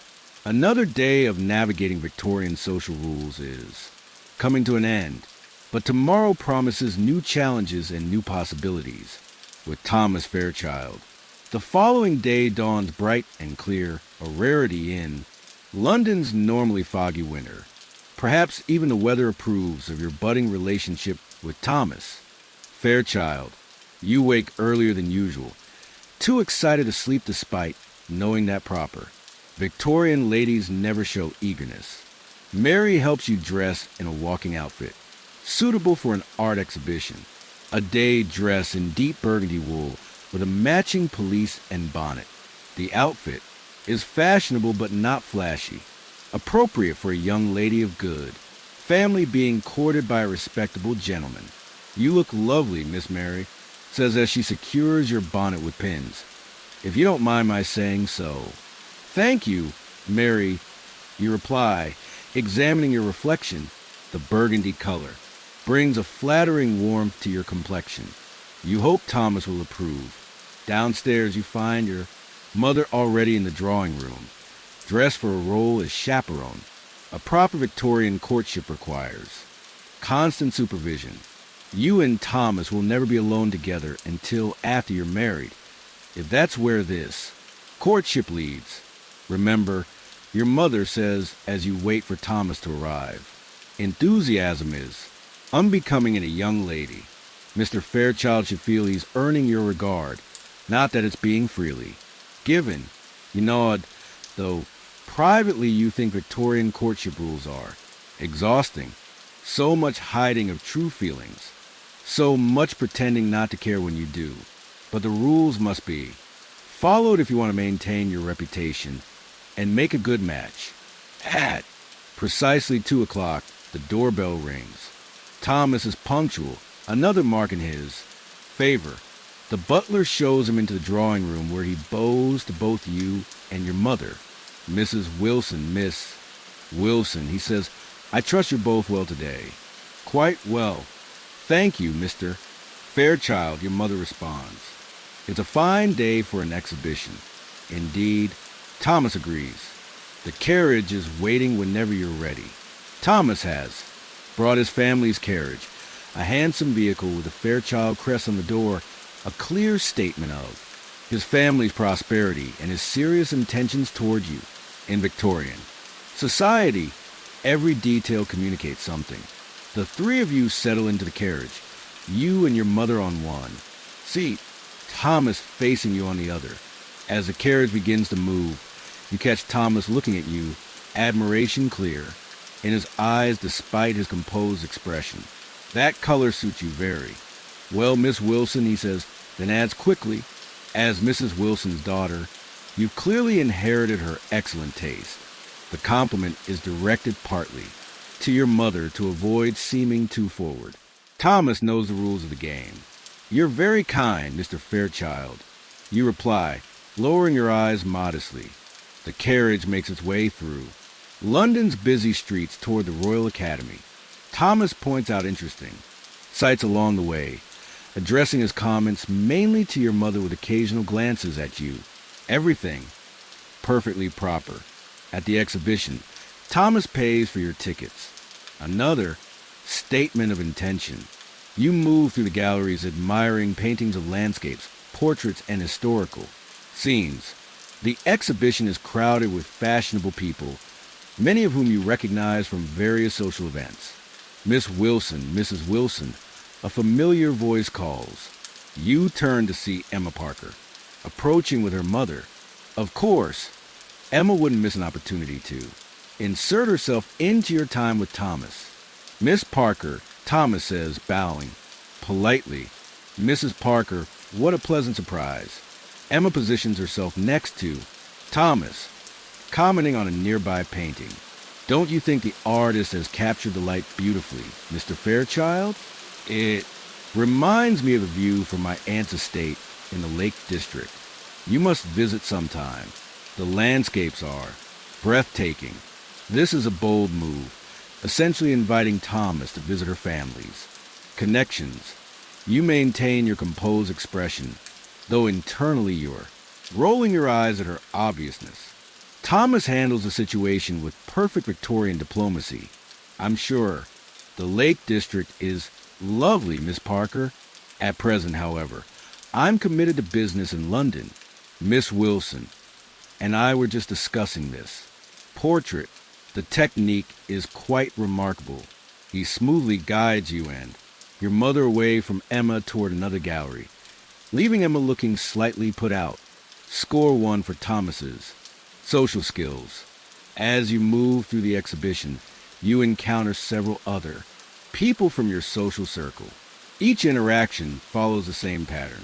Another day of navigating Victorian social rules is coming to an end, but tomorrow promises new challenges and new possibilities with Thomas Fairchild. The following day dawns bright and clear, a rarity in London's normally foggy winter. Perhaps even the weather approves of your budding relationship with Thomas Fairchild. You wake earlier than usual, too excited to sleep despite knowing that proper. Victorian ladies never show eagerness. Mary helps you dress in a walking outfit, suitable for an art exhibition. A day dress in deep burgundy wool with a matching pelisse and bonnet. The outfit is fashionable but not flashy, appropriate for a young lady of good, family being courted by a respectable gentleman. You look lovely, Miss Mary, says as she secures your bonnet with pins. If you don't mind my saying so. Thank you, Mary, you reply, examining your reflection. The burgundy color brings a flattering warmth to your complexion. You hope Thomas will approve. Downstairs you find your mother already in the drawing room, dressed for a role as chaperone. A proper Victorian courtship requires constant supervision. You and Thomas will never be alone together until after you're married, if that's where this courtship leads. Remember, your mother says as you wait for Thomas to arrive, enthusiasm is unbecoming in a young lady. Mr. Fairchild should feel he's earning your regard, not that it's being freely given. You nod, though privately you think Victorian courtship rules are exhausting. So much hiding of true feelings, so much pretending not to care when you do. But the rules must be followed if you want to maintain your reputation and make a good match. At precisely 2 o'clock, the doorbell rings. Thomas is punctual, another mark in his favor. The butler shows him into the drawing room where he bows to both you and your mother. Mrs. Wilson, Miss Wilson, he says, I trust you're both well today. Quite well. Thank you, Mr. Fairchild, your mother responds. It's a fine day for an exhibition. Indeed, Thomas agrees. The carriage is waiting whenever you're ready. Thomas has brought his family's carriage, a handsome vehicle with a Fairchild crest on the door, a clear statement of his family's prosperity and his serious intentions toward you. In Victorian society, every detail communicates something. The three of you settle into the carriage, you and your mother on one seat, Thomas facing you on the other. As the carriage begins to move, you catch Thomas looking at you, admiration clear in his eyes despite his composed expression. That color suits you very. Well, Miss Wilson, he says, then adds quickly, as Mrs. Wilson's daughter, you've clearly inherited her excellent taste. The compliment is directed partly to your mother to avoid seeming too forward. Thomas knows the rules of the game. You're very kind, Mr. Fairchild. You reply, lowering your eyes modestly. The carriage makes its way through London's busy streets toward the Royal Academy. Thomas points out interesting sights along the way, addressing his comments mainly to your mother with occasional glances at you. Everything perfectly proper. At the exhibition, Thomas pays for your tickets. Another statement of intention. You move through the galleries admiring paintings of landscapes, portraits, and historical scenes. The exhibition is crowded with fashionable people, many of whom you recognize from various social events. Miss Wilson, Mrs. Wilson, a familiar voice calls. You turn to see Emma Parker, approaching with her mother. Of course, Emma wouldn't miss an opportunity to insert herself into your time with Thomas. Miss Parker, Thomas says, bowing politely. Mrs. Parker, what a pleasant surprise. Emma positions herself next to Thomas, commenting on a nearby painting. Don't you think the artist has captured the light beautifully, Mr. Fairchild? It reminds me of a view from my aunt's estate in the Lake District. You must visit sometime. The landscapes are breathtaking. This is a bold move, essentially inviting Thomas to visit her family's connections. You maintain your composed expression, though internally you're rolling your eyes at her obviousness. Thomas handles the situation with perfect Victorian diplomacy. I'm sure the Lake District is lovely, Miss Parker. At present, however, I'm committed to business in London. Miss Wilson and I were just discussing this. Portrait. The technique is quite remarkable. He smoothly guides you and your mother away from Emma toward another gallery, leaving Emma looking slightly put out. Score 1 for Thomas's social skills. As you move through the exhibition, you encounter several other people from your social circle. Each interaction follows the same pattern.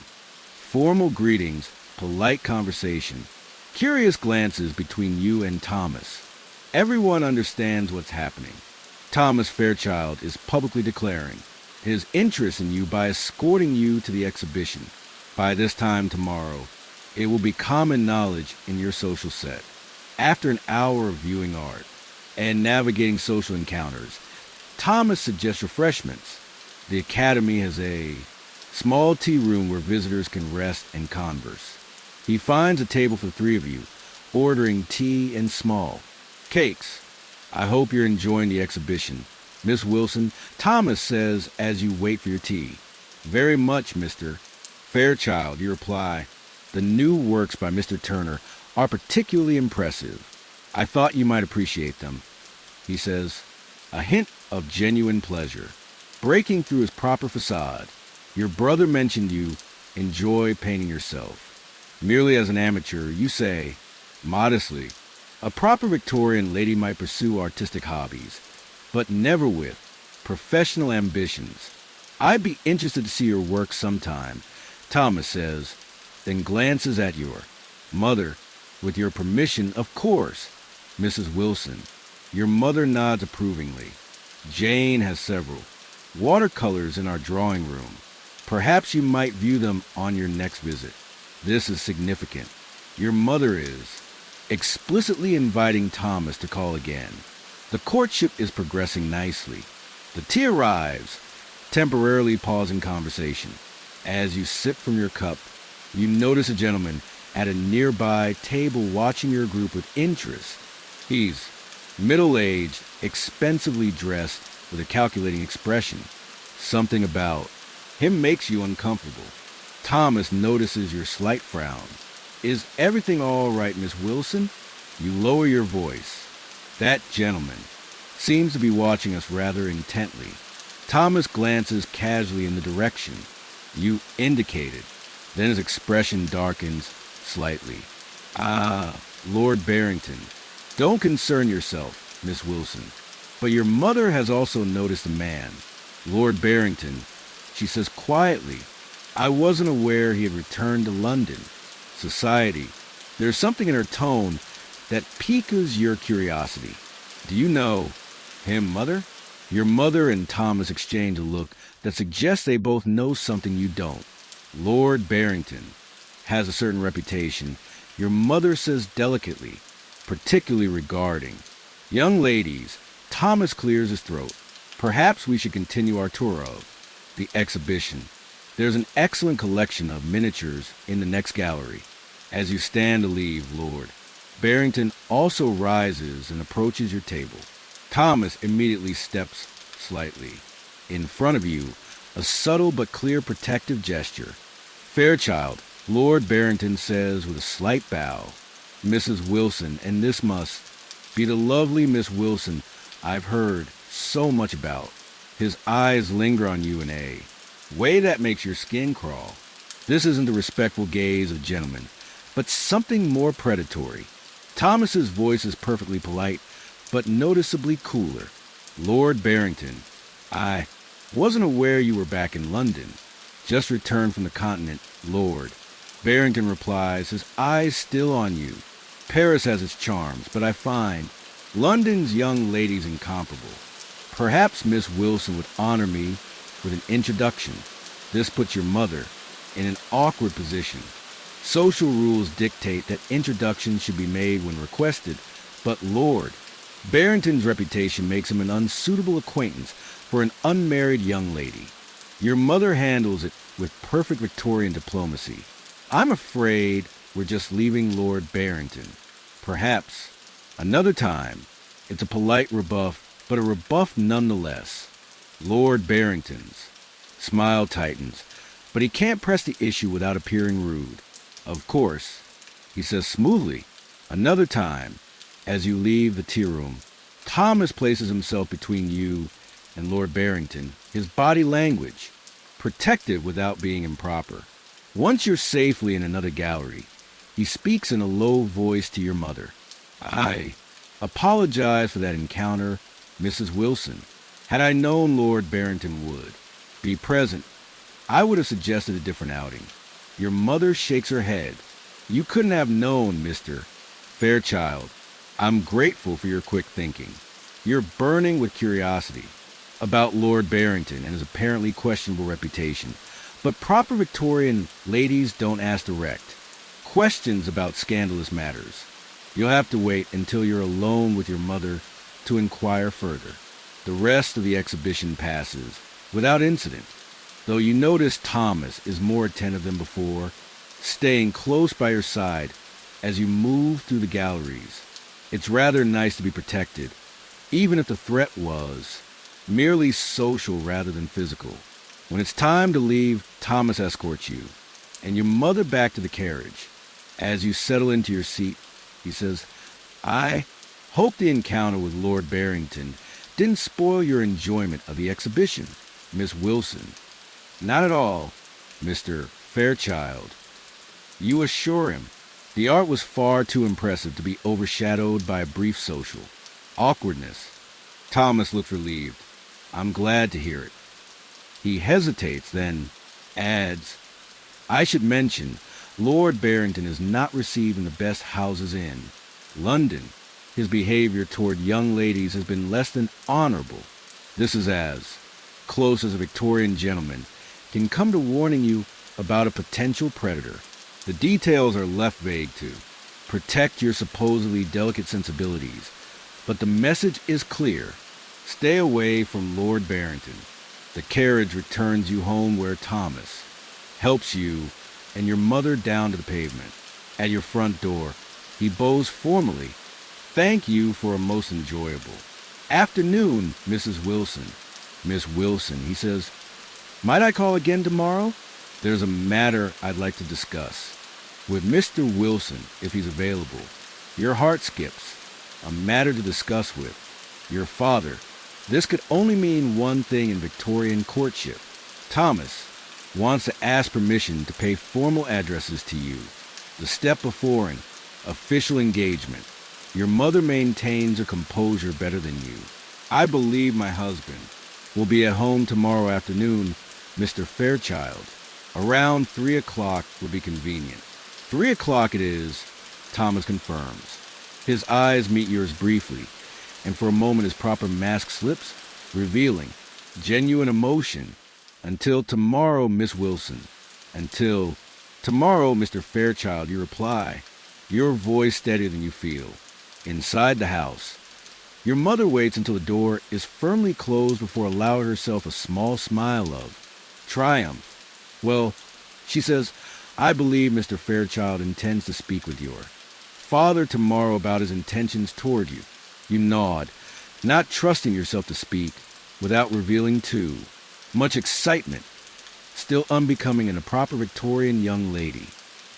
Formal greetings, polite conversation, curious glances between you and Thomas. Everyone understands what's happening. Thomas Fairchild is publicly declaring his interest in you by escorting you to the exhibition. By this time tomorrow, it will be common knowledge in your social set. After an hour of viewing art and navigating social encounters, Thomas suggests refreshments. The Academy has a small tea room where visitors can rest and converse. He finds a table for 3 of you, ordering tea and small cakes. I hope you're enjoying the exhibition, Miss Wilson. Thomas says as you wait for your tea. Very much, Mr. Fairchild, you reply. The new works by Mr. Turner are particularly impressive. I thought you might appreciate them, he says, a hint of genuine pleasure breaking through his proper facade. Your brother mentioned you enjoy painting yourself. Merely as an amateur, you say, modestly, a proper Victorian lady might pursue artistic hobbies, but never with professional ambitions. I'd be interested to see your work sometime, Thomas says, then glances at your mother. With your permission, of course, Mrs. Wilson. Your mother nods approvingly. Jane has several watercolors in our drawing room. Perhaps you might view them on your next visit. This is significant. Your mother is explicitly inviting Thomas to call again. The courtship is progressing nicely. The tea arrives, temporarily pausing conversation. As you sip from your cup, you notice a gentleman at a nearby table watching your group with interest. He's middle-aged, expensively dressed with a calculating expression. Something about him makes you uncomfortable. Thomas notices your slight frown. Is everything all right, Miss Wilson? You lower your voice. That gentleman seems to be watching us rather intently. Thomas glances casually in the direction you indicated. Then his expression darkens slightly. Ah, Lord Barrington. Don't concern yourself, Miss Wilson. But your mother has also noticed a man, Lord Barrington, She says quietly, I wasn't aware he had returned to London. Society. There's something in her tone that piques your curiosity. Do you know him, Mother? Your mother and Thomas exchange a look that suggests they both know something you don't. Lord Barrington has a certain reputation, your mother says delicately, particularly regarding. Young ladies, Thomas clears his throat. Perhaps we should continue our tour of the exhibition. There's an excellent collection of miniatures in the next gallery. As you stand to leave, Lord Barrington also rises and approaches your table. Thomas immediately steps slightly. In front of you, a subtle but clear protective gesture. Fairchild, Lord Barrington says with a slight bow. Mrs. Wilson, and this must be the lovely Miss Wilson I've heard so much about. His eyes linger on you in a way that makes your skin crawl. This isn't the respectful gaze of gentlemen, but something more predatory. Thomas's voice is perfectly polite, but noticeably cooler. Lord Barrington, I wasn't aware you were back in London. Just returned from the continent, Lord. Barrington replies, his eyes still on you. Paris has its charms, but I find London's young ladies incomparable. Perhaps Miss Wilson would honor me with an introduction. This puts your mother in an awkward position. Social rules dictate that introductions should be made when requested, but Lord Barrington's reputation makes him an unsuitable acquaintance for an unmarried young lady. Your mother handles it with perfect Victorian diplomacy. I'm afraid we're just leaving Lord Barrington. Perhaps another time. It's a polite rebuff, but a rebuff nonetheless. Lord Barrington's smile tightens, but he can't press the issue without appearing rude. Of course, he says smoothly, another time. As you leave the tea room, Thomas places himself between you and Lord Barrington, his body language, protective without being improper. Once you're safely in another gallery, he speaks in a low voice to your mother. I apologize for that encounter, Mrs. Wilson. Had I known Lord Barrington would be present, I would have suggested a different outing. Your mother shakes her head. You couldn't have known, Mr. Fairchild. I'm grateful for your quick thinking. You're burning with curiosity about Lord Barrington and his apparently questionable reputation. But proper Victorian ladies don't ask direct questions about scandalous matters. You'll have to wait until you're alone with your mother to inquire further. The rest of the exhibition passes without incident, though you notice Thomas is more attentive than before, staying close by your side as you move through the galleries. It's rather nice to be protected, even if the threat was merely social rather than physical. When it's time to leave, Thomas escorts you, and your mother back to the carriage. As you settle into your seat, he says, I hope the encounter with Lord Barrington didn't spoil your enjoyment of the exhibition, Miss Wilson. Not at all, Mr. Fairchild. You assure him. The art was far too impressive to be overshadowed by a brief social awkwardness. Thomas looked relieved. I'm glad to hear it. He hesitates, then adds, I should mention, Lord Barrington is not received in the best houses in London. His behavior toward young ladies has been less than honorable. This is as close as a Victorian gentleman can come to warning you about a potential predator. The details are left vague to protect your supposedly delicate sensibilities, but the message is clear. Stay away from Lord Barrington. The carriage returns you home where Thomas helps you and your mother down to the pavement. At your front door, he bows formally. Thank you for a most enjoyable afternoon, Mrs. Wilson. Miss Wilson, he says, might I call again tomorrow? There's a matter I'd like to discuss with Mr. Wilson, if he's available. Your heart skips. A matter to discuss with your father. This could only mean one thing in Victorian courtship. Thomas wants to ask permission to pay formal addresses to you. The step before an official engagement. Your mother maintains her composure better than you. I believe my husband will be at home tomorrow afternoon, Mr. Fairchild. Around 3 o'clock will be convenient. 3 o'clock it is, Thomas confirms. His eyes meet yours briefly, and for a moment his proper mask slips, revealing genuine emotion. Until tomorrow, Miss Wilson. Until tomorrow, Mr. Fairchild, you reply, your voice steadier than you feel. Inside the house, your mother waits until the door is firmly closed before allowing herself a small smile of triumph. Well, she says, I believe Mr. Fairchild intends to speak with your father tomorrow about his intentions toward you. You nod, not trusting yourself to speak without revealing too much excitement, still unbecoming in a proper Victorian young lady.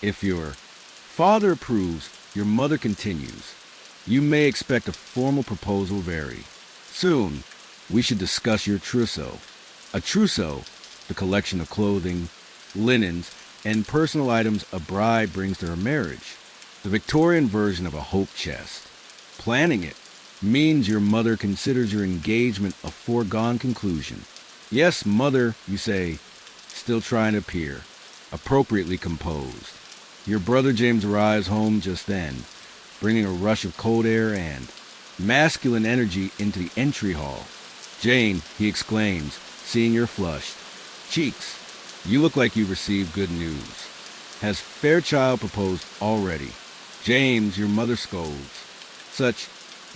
If your father approves, your mother continues. You may expect a formal proposal very soon. We should discuss your trousseau. A trousseau, the collection of clothing, linens, and personal items a bride brings to her marriage. The Victorian version of a hope chest. Planning it means your mother considers your engagement a foregone conclusion. Yes, mother, you say, still trying to appear appropriately composed. Your brother James arrives home just then, bringing a rush of cold air and masculine energy into the entry hall. Jane, he exclaims, seeing your flushed cheeks, you look like you've received good news. Has Fairchild proposed already? James, your mother scolds. Such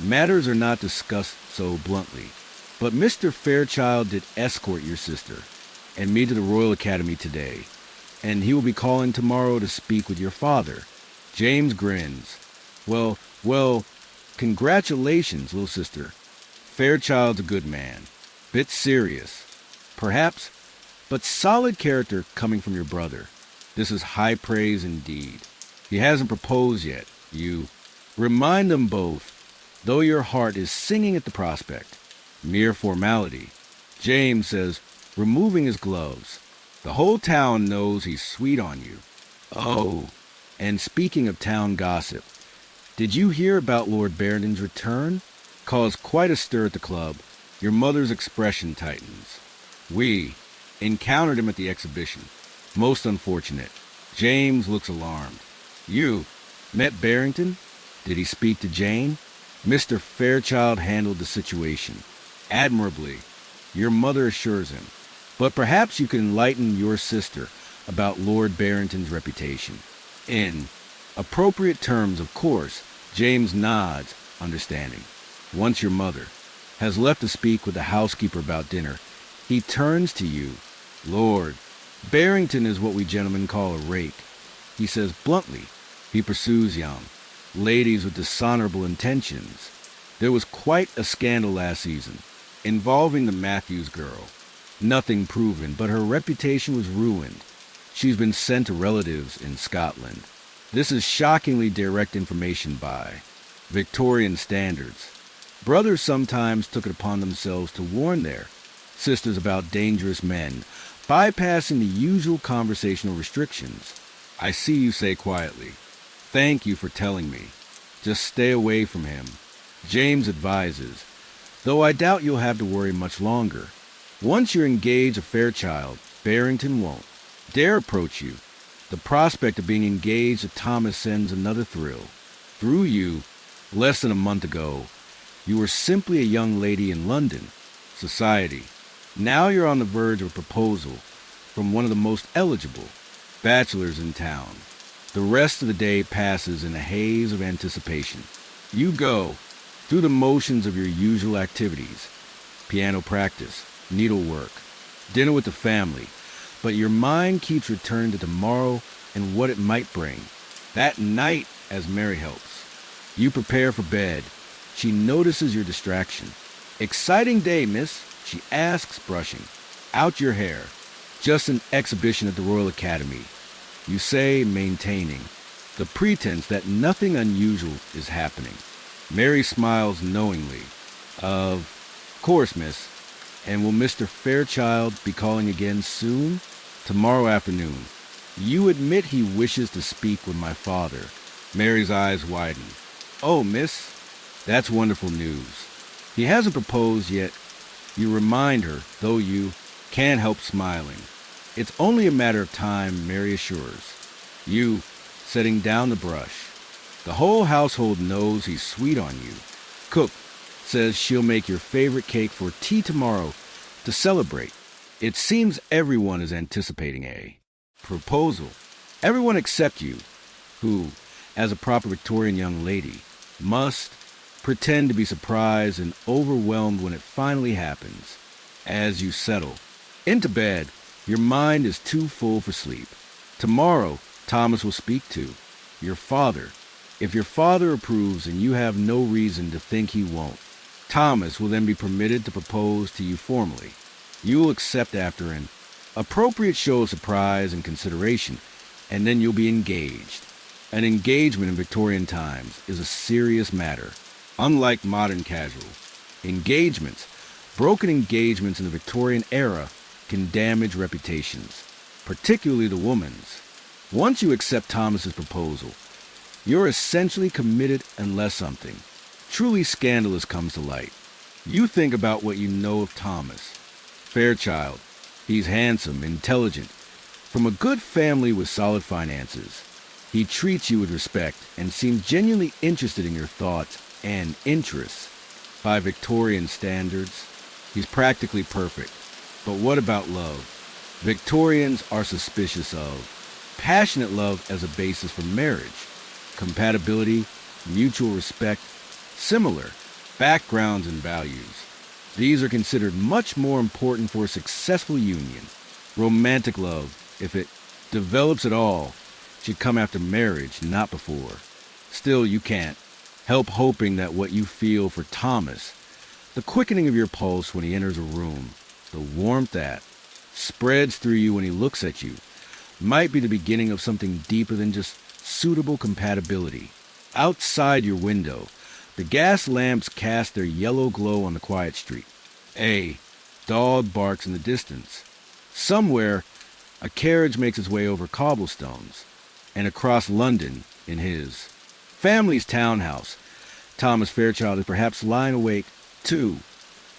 matters are not discussed so bluntly. But Mr. Fairchild did escort your sister and me to the Royal Academy today, and he will be calling tomorrow to speak with your father. James grins. Well, congratulations, little sister. Fairchild's a good man. Bit serious, perhaps, but solid character coming from your brother. This is high praise indeed. He hasn't proposed yet. You remind them both, though your heart is singing at the prospect. Mere formality. James says, removing his gloves. The whole town knows he's sweet on you. Oh, and speaking of town gossip, did you hear about Lord Barrington's return? Caused quite a stir at the club. Your mother's expression tightens. We encountered him at the exhibition. Most unfortunate. James looks alarmed. You met Barrington? Did he speak to Jane? Mr. Fairchild handled the situation admirably, your mother assures him. But perhaps you can enlighten your sister about Lord Barrington's reputation. In appropriate terms, of course, James nods, understanding. Once your mother has left to speak with the housekeeper about dinner, he turns to you. Lord Barrington is what we gentlemen call a rake. He says bluntly. He pursues young ladies with dishonorable intentions. There was quite a scandal last season involving the Matthews girl. Nothing proven, but her reputation was ruined. She's been sent to relatives in Scotland. This is shockingly direct information by Victorian standards. Brothers sometimes took it upon themselves to warn their sisters about dangerous men, bypassing the usual conversational restrictions. I see you say quietly, thank you for telling me. Just stay away from him. James advises, though I doubt you'll have to worry much longer. Once you're engaged to Fairchild, Barrington won't dare approach you. The prospect of being engaged to Thomas sends another thrill. Through you, less than a month ago, you were simply a young lady in London society. Now you're on the verge of a proposal from one of the most eligible bachelors in town. The rest of the day passes in a haze of anticipation. You go through the motions of your usual activities, piano practice, needlework, dinner with the family, but your mind keeps returning to tomorrow and what it might bring. That night, as Mary helps you prepare for bed, she notices your distraction. Exciting day, miss, she asks, brushing out your hair. Just an exhibition at the Royal Academy, you say, maintaining the pretense that nothing unusual is happening. Mary smiles knowingly. Of course, miss. And will Mr. Fairchild be calling again soon? Tomorrow afternoon. You admit he wishes to speak with my father. Mary's eyes widen. Oh, miss, that's wonderful news. He hasn't proposed yet. You remind her, though you can't help smiling. It's only a matter of time, Mary assures. You, setting down the brush. The whole household knows he's sweet on you. Cook says she'll make your favorite cake for tea tomorrow to celebrate. It seems everyone is anticipating a proposal. Everyone except you, who, as a proper Victorian young lady, must pretend to be surprised and overwhelmed when it finally happens. As you settle into bed, your mind is too full for sleep. Tomorrow, Thomas will speak to your father. If your father approves and you have no reason to think he won't, Thomas will then be permitted to propose to you formally. You will accept after an appropriate show of surprise and consideration, and then you'll be engaged. An engagement in Victorian times is a serious matter. Unlike modern casual engagements, broken engagements in the Victorian era can damage reputations, particularly the woman's. Once you accept Thomas's proposal, you're essentially committed unless something truly scandalous comes to light. You think about what you know of Thomas Fairchild. He's handsome, intelligent, from a good family with solid finances. He treats you with respect and seems genuinely interested in your thoughts and interests. By Victorian standards, he's practically perfect. But what about love? Victorians are suspicious of passionate love as a basis for marriage. Compatibility, mutual respect, similar backgrounds and values. These are considered much more important for a successful union. Romantic love, if it develops at all, should come after marriage, not before. Still, you can't help hoping that what you feel for Thomas, the quickening of your pulse when he enters a room, the warmth that spreads through you when he looks at you, might be the beginning of something deeper than just suitable compatibility. Outside your window, the gas lamps cast their yellow glow on the quiet street. A dog barks in the distance. Somewhere, a carriage makes its way over cobblestones and across London in his family's townhouse. Thomas Fairchild is perhaps lying awake, too,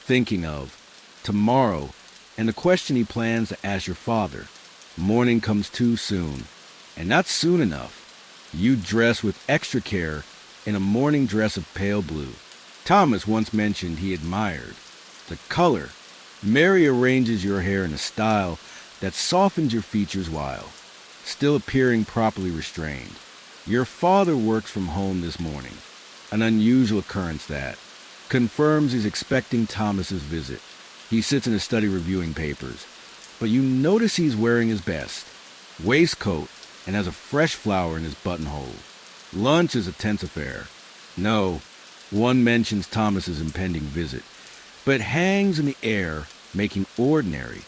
thinking of tomorrow and the question he plans to ask your father. Morning comes too soon, and not soon enough. You dress with extra care in a morning dress of pale blue. Thomas once mentioned he admired the color. Mary arranges your hair in a style that softens your features while still appearing properly restrained. Your father works from home this morning, an unusual occurrence that confirms he's expecting Thomas's visit. He sits in his study reviewing papers, but you notice he's wearing his best waistcoat and has a fresh flower in his buttonhole. Lunch is a tense affair. No one mentions Thomas's impending visit, but it hangs in the air, making ordinary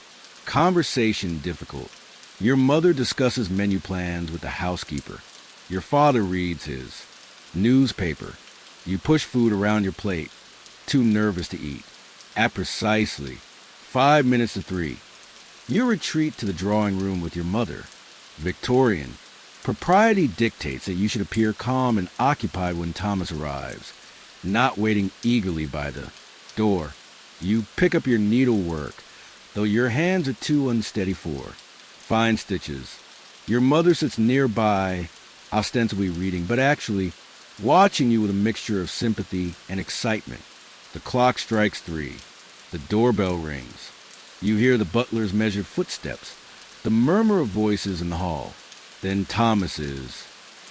conversation difficult. Your mother discusses menu plans with the housekeeper. Your father reads his newspaper. You push food around your plate, too nervous to eat. At precisely 5 minutes to 3, you retreat to the drawing room with your mother. Victorian propriety dictates that you should appear calm and occupied when Thomas arrives, not waiting eagerly by the door. You pick up your needlework, though your hands are too unsteady for fine stitches. Your mother sits nearby, ostensibly reading, but actually watching you with a mixture of sympathy and excitement. The clock strikes 3. The doorbell rings. You hear the butler's measured footsteps, the murmur of voices in the hall. Then Thomas is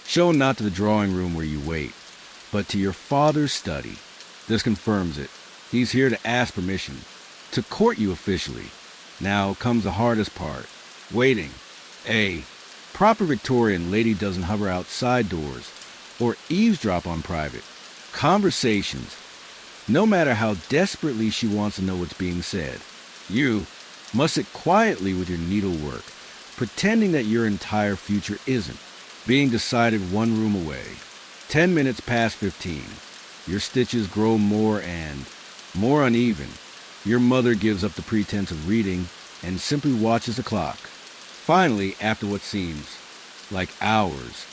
shown not to the drawing room where you wait, but to your father's study. This confirms it. He's here to ask permission to court you officially. Now comes the hardest part. Waiting. A proper Victorian lady doesn't hover outside doors or eavesdrop on private conversations, no matter how desperately she wants to know what's being said. You must sit quietly with your needlework, pretending that your entire future isn't being decided one room away. 10 minutes past 15. Your stitches grow more and more uneven. Your mother gives up the pretense of reading and simply watches the clock. Finally, after what seems like hours,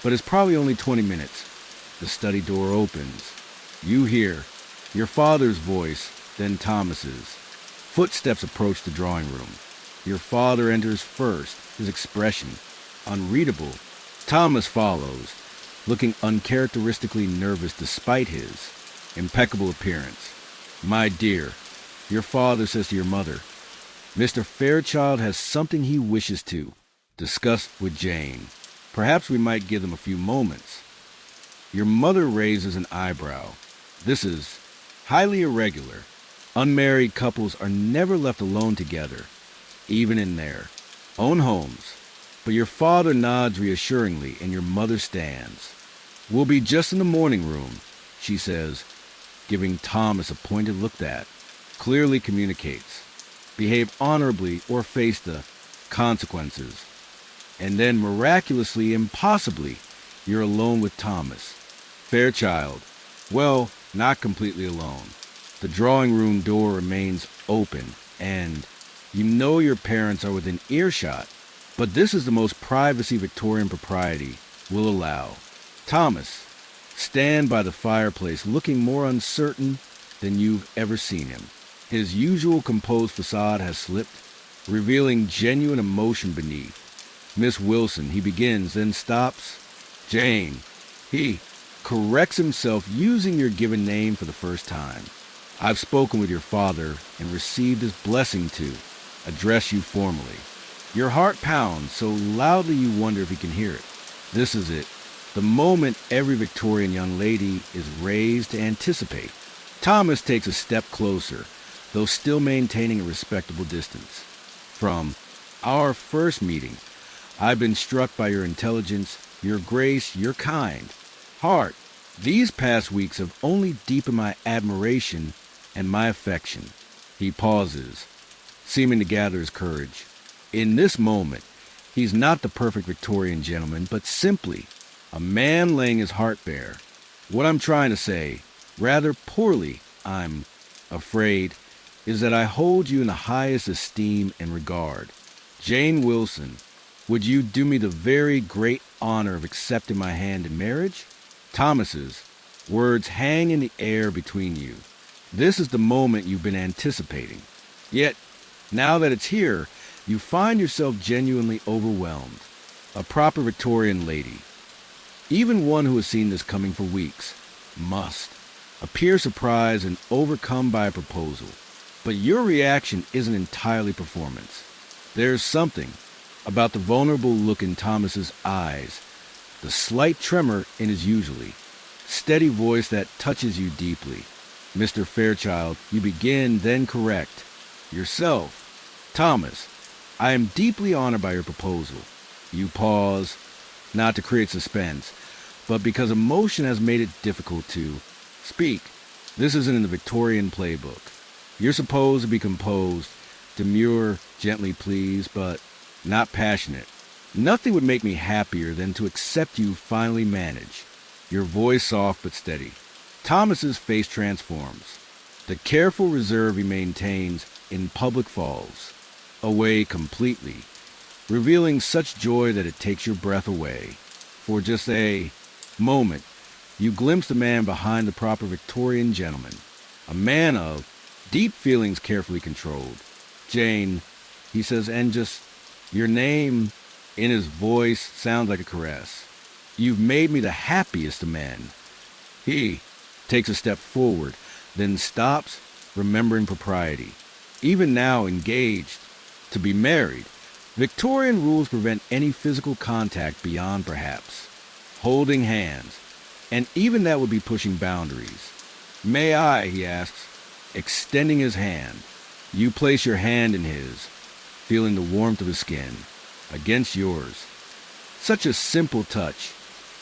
but it's probably only 20 minutes, the study door opens. You hear your father's voice, then Thomas's. Footsteps approach the drawing room. Your father enters first, his expression unreadable. Thomas follows, looking uncharacteristically nervous despite his impeccable appearance. My dear, your father says to your mother, Mr. Fairchild has something he wishes to discuss with Jane. Perhaps we might give them a few moments. Your mother raises an eyebrow. This is highly irregular. Unmarried couples are never left alone together, even in their own homes. But your father nods reassuringly, and your mother stands. We'll be just in the morning room, she says, giving Thomas a pointed look that clearly communicates. Behave honorably or face the consequences. And then, miraculously, impossibly, you're alone with Thomas Fairchild. Well, not completely alone. The drawing room door remains open, and you know your parents are within earshot. But this is the most privacy Victorian propriety will allow. Thomas, stand by the fireplace looking more uncertain than you've ever seen him. His usual composed facade has slipped, revealing genuine emotion beneath. Miss Wilson, he begins, then stops. Jane, he corrects himself using your given name for the first time. I've spoken with your father and received his blessing to address you formally. Your heart pounds so loudly you wonder if he can hear it. This is it, the moment every Victorian young lady is raised to anticipate. Thomas takes a step closer, though still maintaining a respectable distance. From our first meeting, I've been struck by your intelligence, your grace, your kind heart. These past weeks have only deepened my admiration and my affection. He pauses, seeming to gather his courage. In this moment, he's not the perfect Victorian gentleman, but simply a man laying his heart bare. What I'm trying to say, rather poorly, I'm afraid, is that I hold you in the highest esteem and regard. Jane Wilson, would you do me the very great honor of accepting my hand in marriage? Thomas's words hang in the air between you. This is the moment you've been anticipating. Yet, now that it's here, you find yourself genuinely overwhelmed. A proper Victorian lady, even one who has seen this coming for weeks, must appear surprised and overcome by a proposal. But your reaction isn't entirely performance. There's something about the vulnerable look in Thomas's eyes, the slight tremor in his usually steady voice that touches you deeply. Mr. Fairchild, you begin, then correct yourself. Thomas, I am deeply honored by your proposal. You pause, not to create suspense, but because emotion has made it difficult to speak. This isn't in the Victorian playbook. You're supposed to be composed, demure, gently pleased, but not passionate. Nothing would make me happier than to accept you finally manage. Your voice soft but steady. Thomas's face transforms. The careful reserve he maintains in public falls away completely, revealing such joy that it takes your breath away. For just a moment, you glimpse the man behind the proper Victorian gentleman, a man of deep feelings carefully controlled. Jane, he says, and just your name in his voice sounds like a caress. You've made me the happiest of men. He takes a step forward, then stops, remembering propriety. Even now engaged, to be married, Victorian rules prevent any physical contact beyond perhaps holding hands, and even that would be pushing boundaries. May I, he asks, extending his hand. You place your hand in his, feeling the warmth of his skin against yours. Such a simple touch,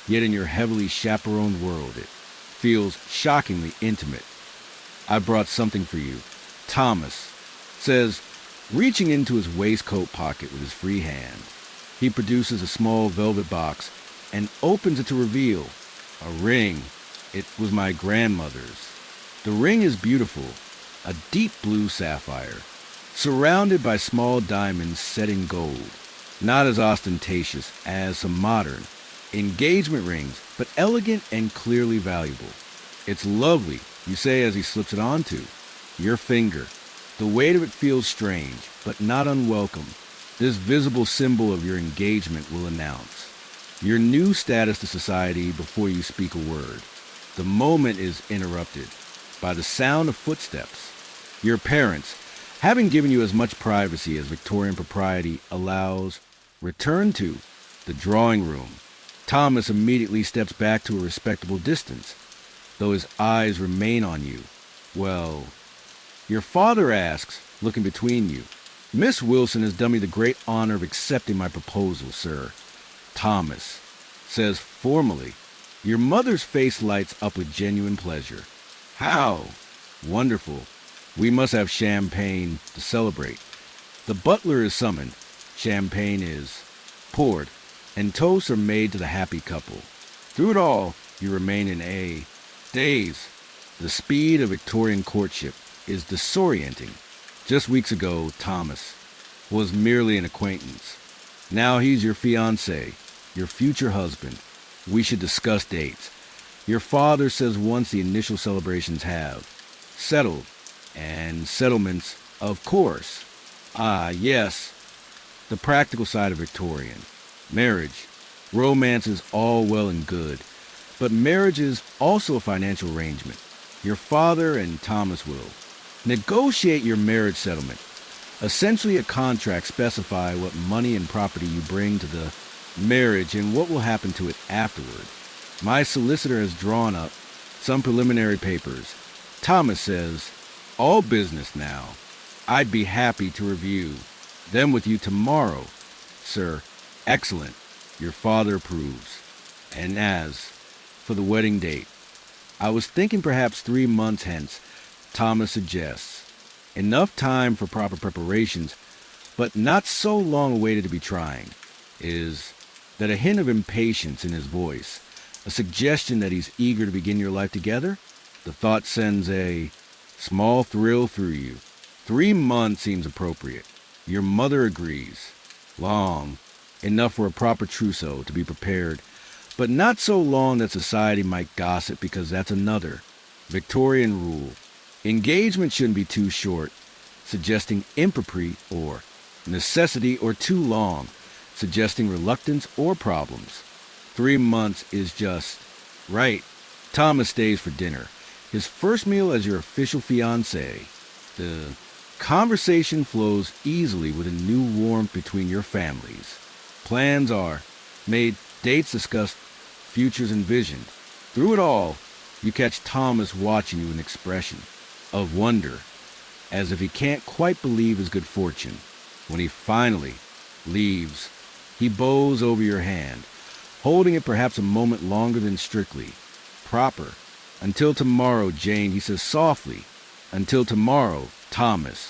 yet in your heavily chaperoned world it feels shockingly intimate. I brought something for you, Thomas says, reaching into his waistcoat pocket with his free hand. He produces a small velvet box and opens it to reveal a ring. It was my grandmother's. The ring is beautiful, a deep blue sapphire, surrounded by small diamonds set in gold. Not as ostentatious as some modern engagement rings, but elegant and clearly valuable. It's lovely, you say as he slips it onto your finger. The weight of it feels strange, but not unwelcome. This visible symbol of your engagement will announce your new status to society before you speak a word. The moment is interrupted by the sound of footsteps. Your parents, having given you as much privacy as Victorian propriety allows, return to the drawing room. Thomas immediately steps back to a respectable distance, though his eyes remain on you. Well, your father asks, looking between you, "Miss Wilson has done me the great honor of accepting my proposal, sir." Thomas says formally. Your mother's face lights up with genuine pleasure. "How? Wonderful. We must have champagne to celebrate." The butler is summoned. Champagne is poured, and toasts are made to the happy couple. Through it all, you remain in a daze. The speed of Victorian courtship is disorienting. Just weeks ago, Thomas was merely an acquaintance. Now he's your fiancé, your future husband. We should discuss dates. Your father says once the initial celebrations have settled, and settlements, of course. Ah, yes, the practical side of Victorian. Marriage. Romance is all well and good, but marriage is also a financial arrangement. Your father and Thomas will negotiate your marriage settlement. Essentially, a contract specify what money and property you bring to the marriage and what will happen to it afterward. My solicitor has drawn up some preliminary papers. Thomas says, "All business now. I'd be happy to review them with you tomorrow, sir." Excellent. Your father approves. And as for the wedding date, I was thinking perhaps 3 months hence. Thomas suggests enough time for proper preparations, but not so long awaited to be trying. Is that a hint of impatience in his voice, a suggestion that he's eager to begin your life together? The thought sends a small thrill through you. 3 months seems appropriate. Your mother agrees. Long enough for a proper trousseau to be prepared, but not so long that society might gossip, because that's another Victorian rule. Engagement shouldn't be too short, suggesting impropriety or necessity, or too long, suggesting reluctance or problems. 3 months is just right. Thomas stays for dinner, his first meal as your official fiancé. The conversation flows easily with a new warmth between your families. Plans are made, dates discussed, futures envisioned. Through it all, you catch Thomas watching you with an expression of wonder, as if he can't quite believe his good fortune. When he finally leaves, he bows over your hand, holding it perhaps a moment longer than strictly proper. "Until tomorrow, Jane," he says softly. "Until tomorrow, Thomas."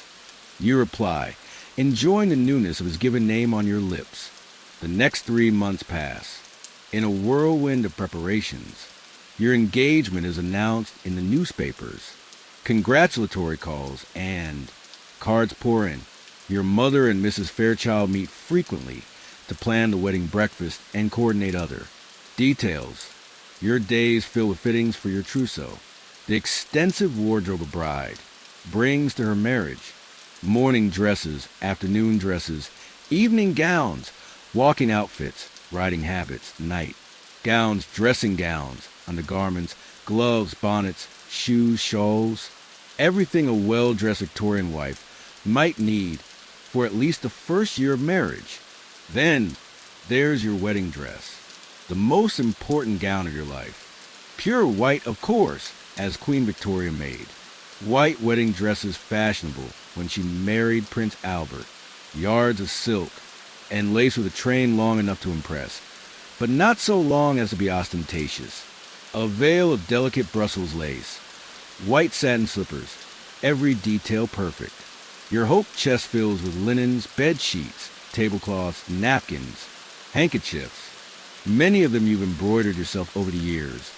You reply, enjoying the newness of his given name on your lips. The next 3 months pass. In a whirlwind of preparations, your engagement is announced in the newspapers. Congratulatory calls and cards pour in. Your mother and Mrs. Fairchild meet frequently to plan the wedding breakfast and coordinate other details. Your days fill with fittings for your trousseau. The extensive wardrobe a bride brings to her marriage. Morning dresses, afternoon dresses, evening gowns, walking outfits, riding habits, night gowns, dressing gowns, undergarments, gloves, bonnets, shoes, shawls, everything a well-dressed Victorian wife might need for at least the first year of marriage. Then there's your wedding dress, the most important gown of your life. Pure white, of course, as Queen Victoria made. White wedding dresses fashionable when she married Prince Albert. Yards of silk and lace with a train long enough to impress, but not so long as to be ostentatious. A veil of delicate Brussels lace. White satin slippers, every detail perfect. Your hope chest fills with linens, bed sheets, tablecloths, napkins, handkerchiefs. Many of them you've embroidered yourself over the years,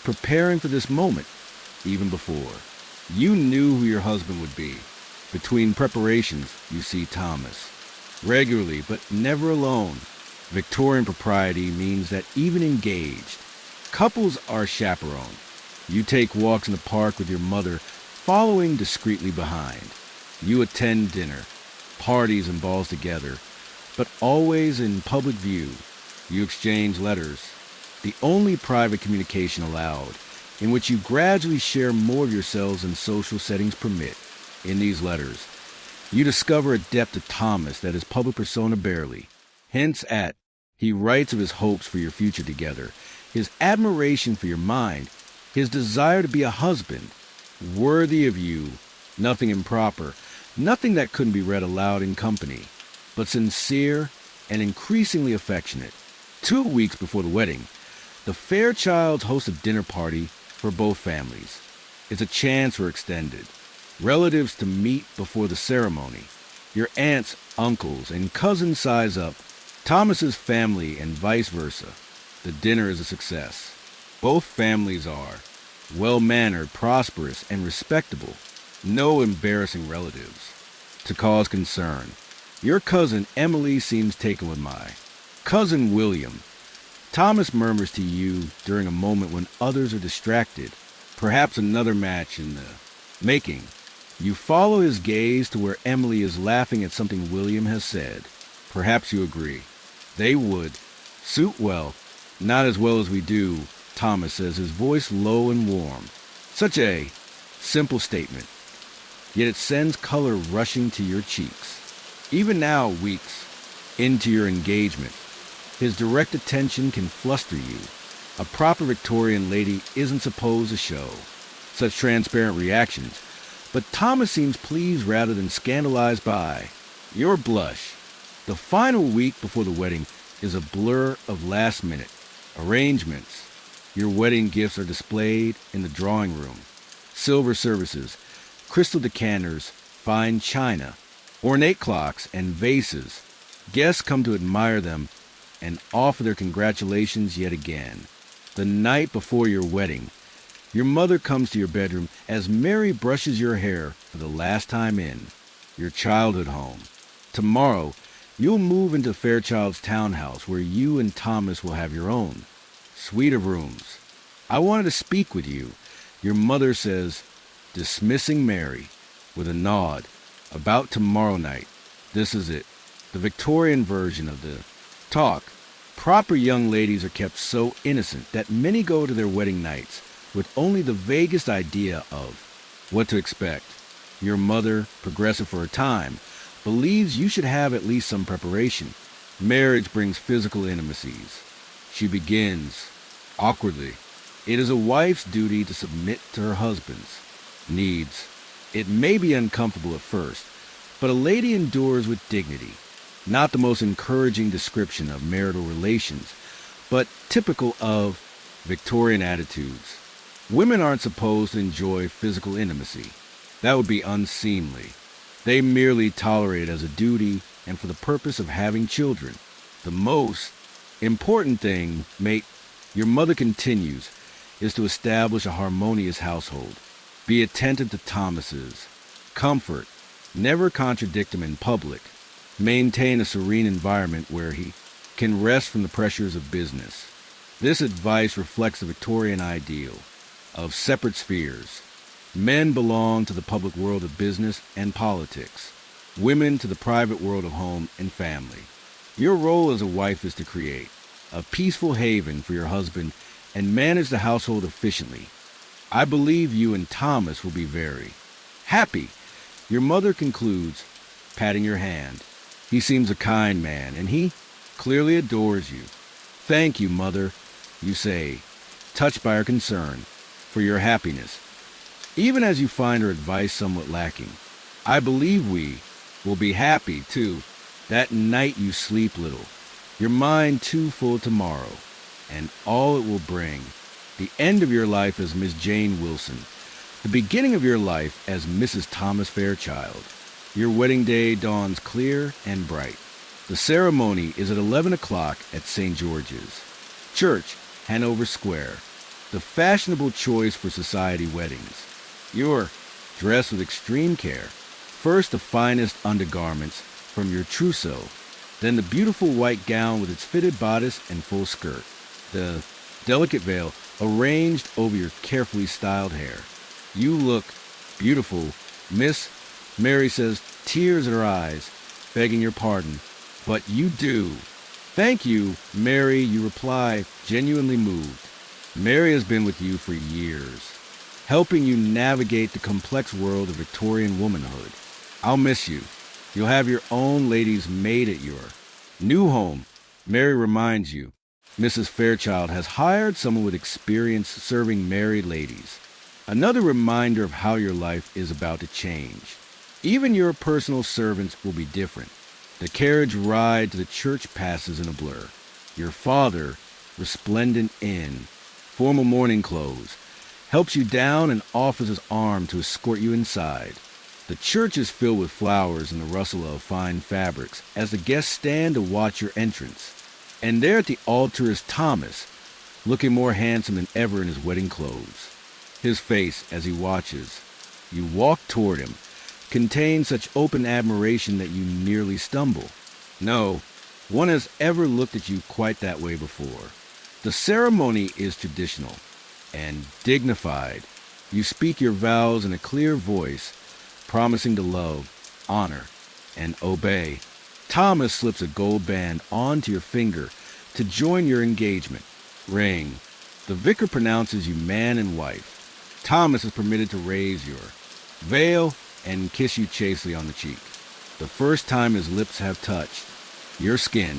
preparing for this moment, even before you knew who your husband would be. Between preparations, you see Thomas. Regularly, but never alone. Victorian propriety means that even engaged, couples are chaperoned. You take walks in the park with your mother, following discreetly behind. You attend dinner, parties and balls together, but always in public view. You exchange letters, the only private communication allowed, in which you gradually share more of yourselves than social settings permit. In these letters, you discover a depth to Thomas that his public persona barely. He writes of his hopes for your future together, his admiration for your mind, his desire to be a husband, worthy of you, nothing improper, nothing that couldn't be read aloud in company, but sincere and increasingly affectionate. 2 weeks before the wedding, the Fairchilds host a dinner party for both families. It's a chance for extended relatives to meet before the ceremony. Your aunts, uncles, and cousins size up, Thomas's family and vice versa. The dinner is a success. Both families are well-mannered, prosperous, and respectable. No embarrassing relatives to cause concern. Your cousin Emily seems taken with my cousin William. Thomas murmurs to you during a moment when others are distracted, perhaps another match in the making. You follow his gaze to where Emily is laughing at something William has said. Perhaps you agree. They would suit well. Not as well as we do, Thomas says, his voice low and warm. Such a simple statement, yet it sends color rushing to your cheeks. Even now, weeks into your engagement, his direct attention can fluster you. A proper Victorian lady isn't supposed to show such transparent reactions, but Thomas seems pleased rather than scandalized by your blush. The final week before the wedding is a blur of last-minute arrangements. Your wedding gifts are displayed in the drawing room. Silver services, crystal decanters, fine china, ornate clocks, and vases. Guests come to admire them and offer their congratulations yet again. The night before your wedding, your mother comes to your bedroom as Mary brushes your hair for the last time in your childhood home. Tomorrow, you'll move into Fairchild's townhouse where you and Thomas will have your own suite of rooms. I wanted to speak with you, your mother says, dismissing Mary with a nod. About tomorrow night. This is it. The Victorian version of the talk. Proper young ladies are kept so innocent that many go to their wedding nights with only the vaguest idea of what to expect. Your mother, progressive for her time, believes you should have at least some preparation. Marriage brings physical intimacies. She begins, awkwardly. It is a wife's duty to submit to her husband's needs. It may be uncomfortable at first, but a lady endures with dignity. Not the most encouraging description of marital relations, but typical of Victorian attitudes. Women aren't supposed to enjoy physical intimacy. That would be unseemly. They merely tolerate it as a duty and for the purpose of having children. The most important thing, mate, your mother continues, is to establish a harmonious household. Be attentive to Thomas's comfort. Never contradict him in public. Maintain a serene environment where he can rest from the pressures of business. This advice reflects the Victorian ideal of separate spheres. Men belong to the public world of business and politics. Women to the private world of home and family. Your role as a wife is to create a peaceful haven for your husband and manage the household efficiently. I believe you and Thomas will be very happy. Your mother concludes, patting your hand. He seems a kind man, and he clearly adores you. Thank you, mother, you say, touched by her concern for your happiness, even as you find her advice somewhat lacking. I believe we will be happy, too. That night you sleep little, your mind too full tomorrow, and all it will bring. The end of your life as Miss Jane Wilson. The beginning of your life as Mrs. Thomas Fairchild. Your wedding day dawns clear and bright. The ceremony is at 11 o'clock at St. George's Church, Hanover Square, the fashionable choice for society weddings. You're dressed with extreme care. First, the finest undergarments from your trousseau, then the beautiful white gown with its fitted bodice and full skirt, the delicate veil arranged over your carefully styled hair. You look beautiful, Miss Mary says, tears in her eyes, begging your pardon. But you do. Thank you, Mary, you reply, genuinely moved. Mary has been with you for years, helping you navigate the complex world of Victorian womanhood. I'll miss you. You'll have your own lady's maid at your new home. Mary reminds you, Mrs. Fairchild has hired someone with experience serving married ladies. Another reminder of how your life is about to change. Even your personal servants will be different. The carriage ride to the church passes in a blur. Your father, resplendent in formal morning clothes, helps you down and offers his arm to escort you inside. The church is filled with flowers and the rustle of fine fabrics as the guests stand to watch your entrance. And there at the altar is Thomas, looking more handsome than ever in his wedding clothes. His face, as he watches you walk toward him, contains such open admiration that you nearly stumble. No one has ever looked at you quite that way before. The ceremony is traditional and dignified. You speak your vows in a clear voice, promising to love, honor, and obey. Thomas slips a gold band onto your finger to join your engagement ring. The vicar pronounces you man and wife. Thomas is permitted to raise your veil and kiss you chastely on the cheek. The first time his lips have touched your skin.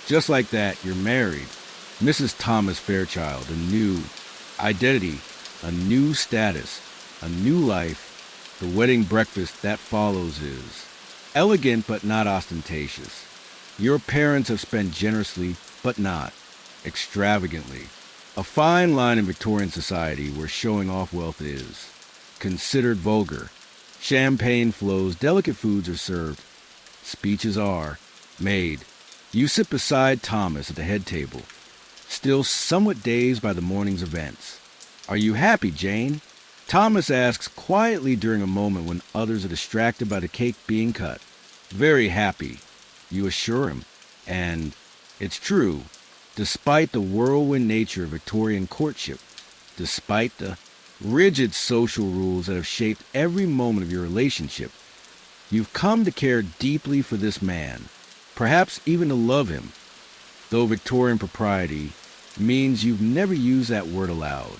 Just like that, you're married. Mrs. Thomas Fairchild, a new identity, a new status, a new life. The wedding breakfast that follows is elegant but not ostentatious. Your parents have spent generously but not extravagantly. A fine line in Victorian society where showing off wealth is considered vulgar. Champagne flows, delicate foods are served, speeches are made. You sit beside Thomas at the head table, still somewhat dazed by the morning's events. Are you happy, Jane? Thomas asks quietly during a moment when others are distracted by the cake being cut. Very happy, you assure him. And it's true, despite the whirlwind nature of Victorian courtship, despite the rigid social rules that have shaped every moment of your relationship, you've come to care deeply for this man, perhaps even to love him, though Victorian propriety means you've never used that word aloud.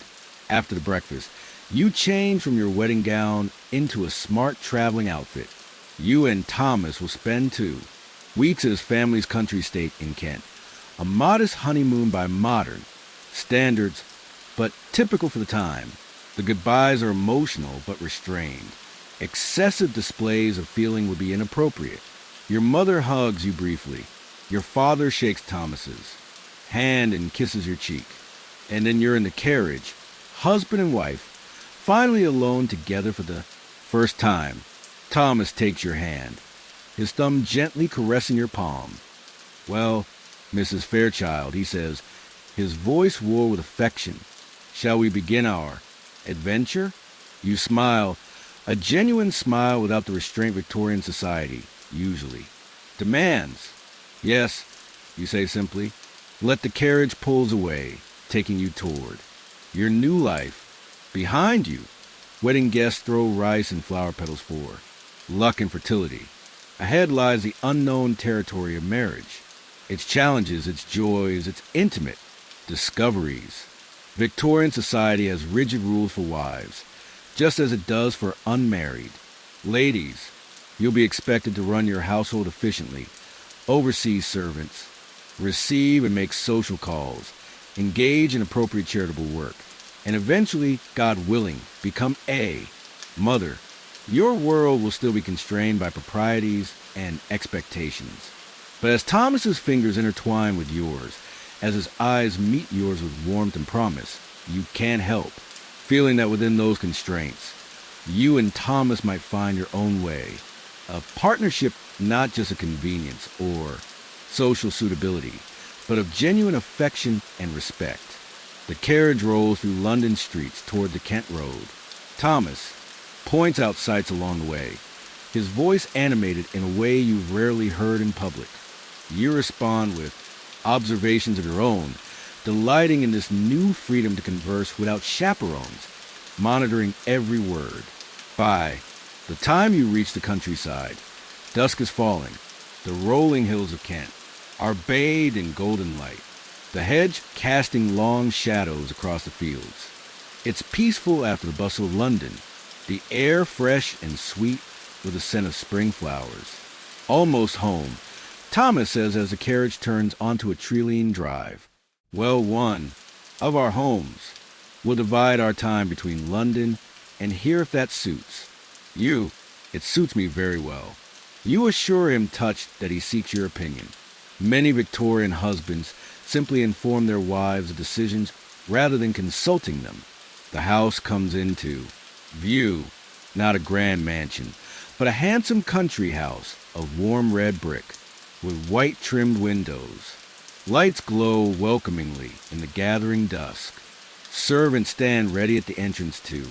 After the breakfast, you change from your wedding gown into a smart traveling outfit. You and Thomas will spend 2 weeks at his family's country estate in Kent. A modest honeymoon by modern standards, but typical for the time. The goodbyes are emotional but restrained. Excessive displays of feeling would be inappropriate. Your mother hugs you briefly. Your father shakes Thomas's hand and kisses your cheek. And then you're in the carriage, husband and wife, finally alone together for the first time. Thomas takes your hand, his thumb gently caressing your palm. Well, Mrs. Fairchild, he says, his voice roared with affection. Shall we begin our adventure? You smile, a genuine smile without the restraint Victorian society usually demands. Yes, you say simply. Let the carriage pulls away, taking you toward your new life. Behind you, wedding guests throw rice and flower petals for luck and fertility. Ahead lies the unknown territory of marriage. Its challenges, its joys, its intimate discoveries. Victorian society has rigid rules for wives, just as it does for unmarried. Ladies, you'll be expected to run your household efficiently, oversee servants, receive and make social calls, engage in appropriate charitable work, and eventually, God willing, become a mother. Your world will still be constrained by proprieties and expectations. But as Thomas's fingers intertwine with yours, as his eyes meet yours with warmth and promise, you can't help feeling that within those constraints, you and Thomas might find your own way. A partnership not just a convenience or social suitability, but of genuine affection and respect. The carriage rolls through London streets toward the Kent Road. Thomas points out sights along the way, his voice animated in a way you've rarely heard in public. You respond with observations of your own, delighting in this new freedom to converse without chaperones, monitoring every word. By The time you reach the countryside, dusk is falling. The rolling hills of Kent are bathed in golden light, the hedge casting long shadows across the fields. It's peaceful after the bustle of London, the air fresh and sweet with a scent of spring flowers. Almost home, Thomas says as the carriage turns onto a tree-lined drive. Well, one of our homes. We'll divide our time between London and here if that suits. You, it suits me very well. You assure him touched that he seeks your opinion. Many Victorian husbands simply inform their wives of decisions rather than consulting them. The house comes into view, not a grand mansion, but a handsome country house of warm red brick with white trimmed windows. Lights glow welcomingly in the gathering dusk. Servants stand ready at the entrance to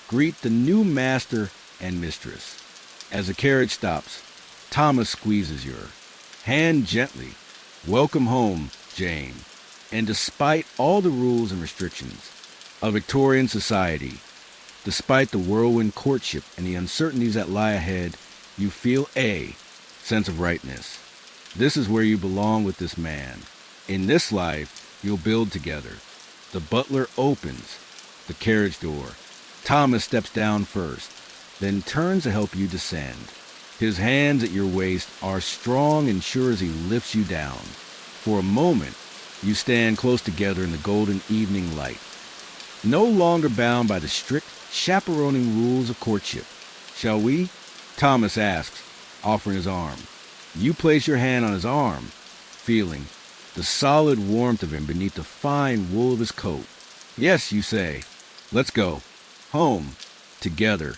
greet the new master and mistress. As the carriage stops, Thomas squeezes your hand gently. Welcome home, Jane. And despite all the rules and restrictions of Victorian society, despite the whirlwind courtship and the uncertainties that lie ahead, you feel a sense of rightness. This is where you belong with this man. In this life, you'll build together. The butler opens the carriage door. Thomas steps down first, then turns to help you descend. His hands at your waist are strong and sure as he lifts you down. For a moment, you stand close together in the golden evening light, no longer bound by the strict chaperoning rules of courtship. Shall we? Thomas asks, offering his arm. You place your hand on his arm, feeling the solid warmth of him beneath the fine wool of his coat. Yes, you say. Let's go. Home. Together.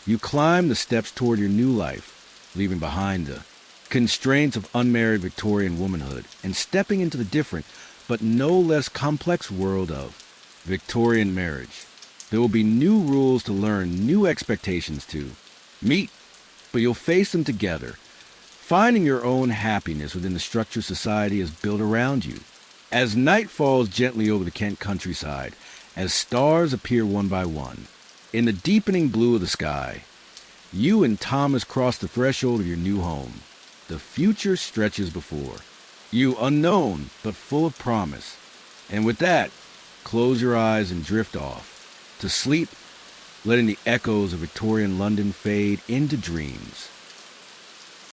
You climb the steps toward your new life, leaving behind the constraints of unmarried Victorian womanhood and stepping into the different, but no less complex world of Victorian marriage. There will be new rules to learn, new expectations to meet, but you'll face them together, finding your own happiness within the structure society has built around you. As night falls gently over the Kent countryside, as stars appear one by one, in the deepening blue of the sky, you and Thomas cross the threshold of your new home. The future stretches before you, unknown but full of promise. And with that, close your eyes and drift off, to sleep, letting the echoes of Victorian London fade into dreams.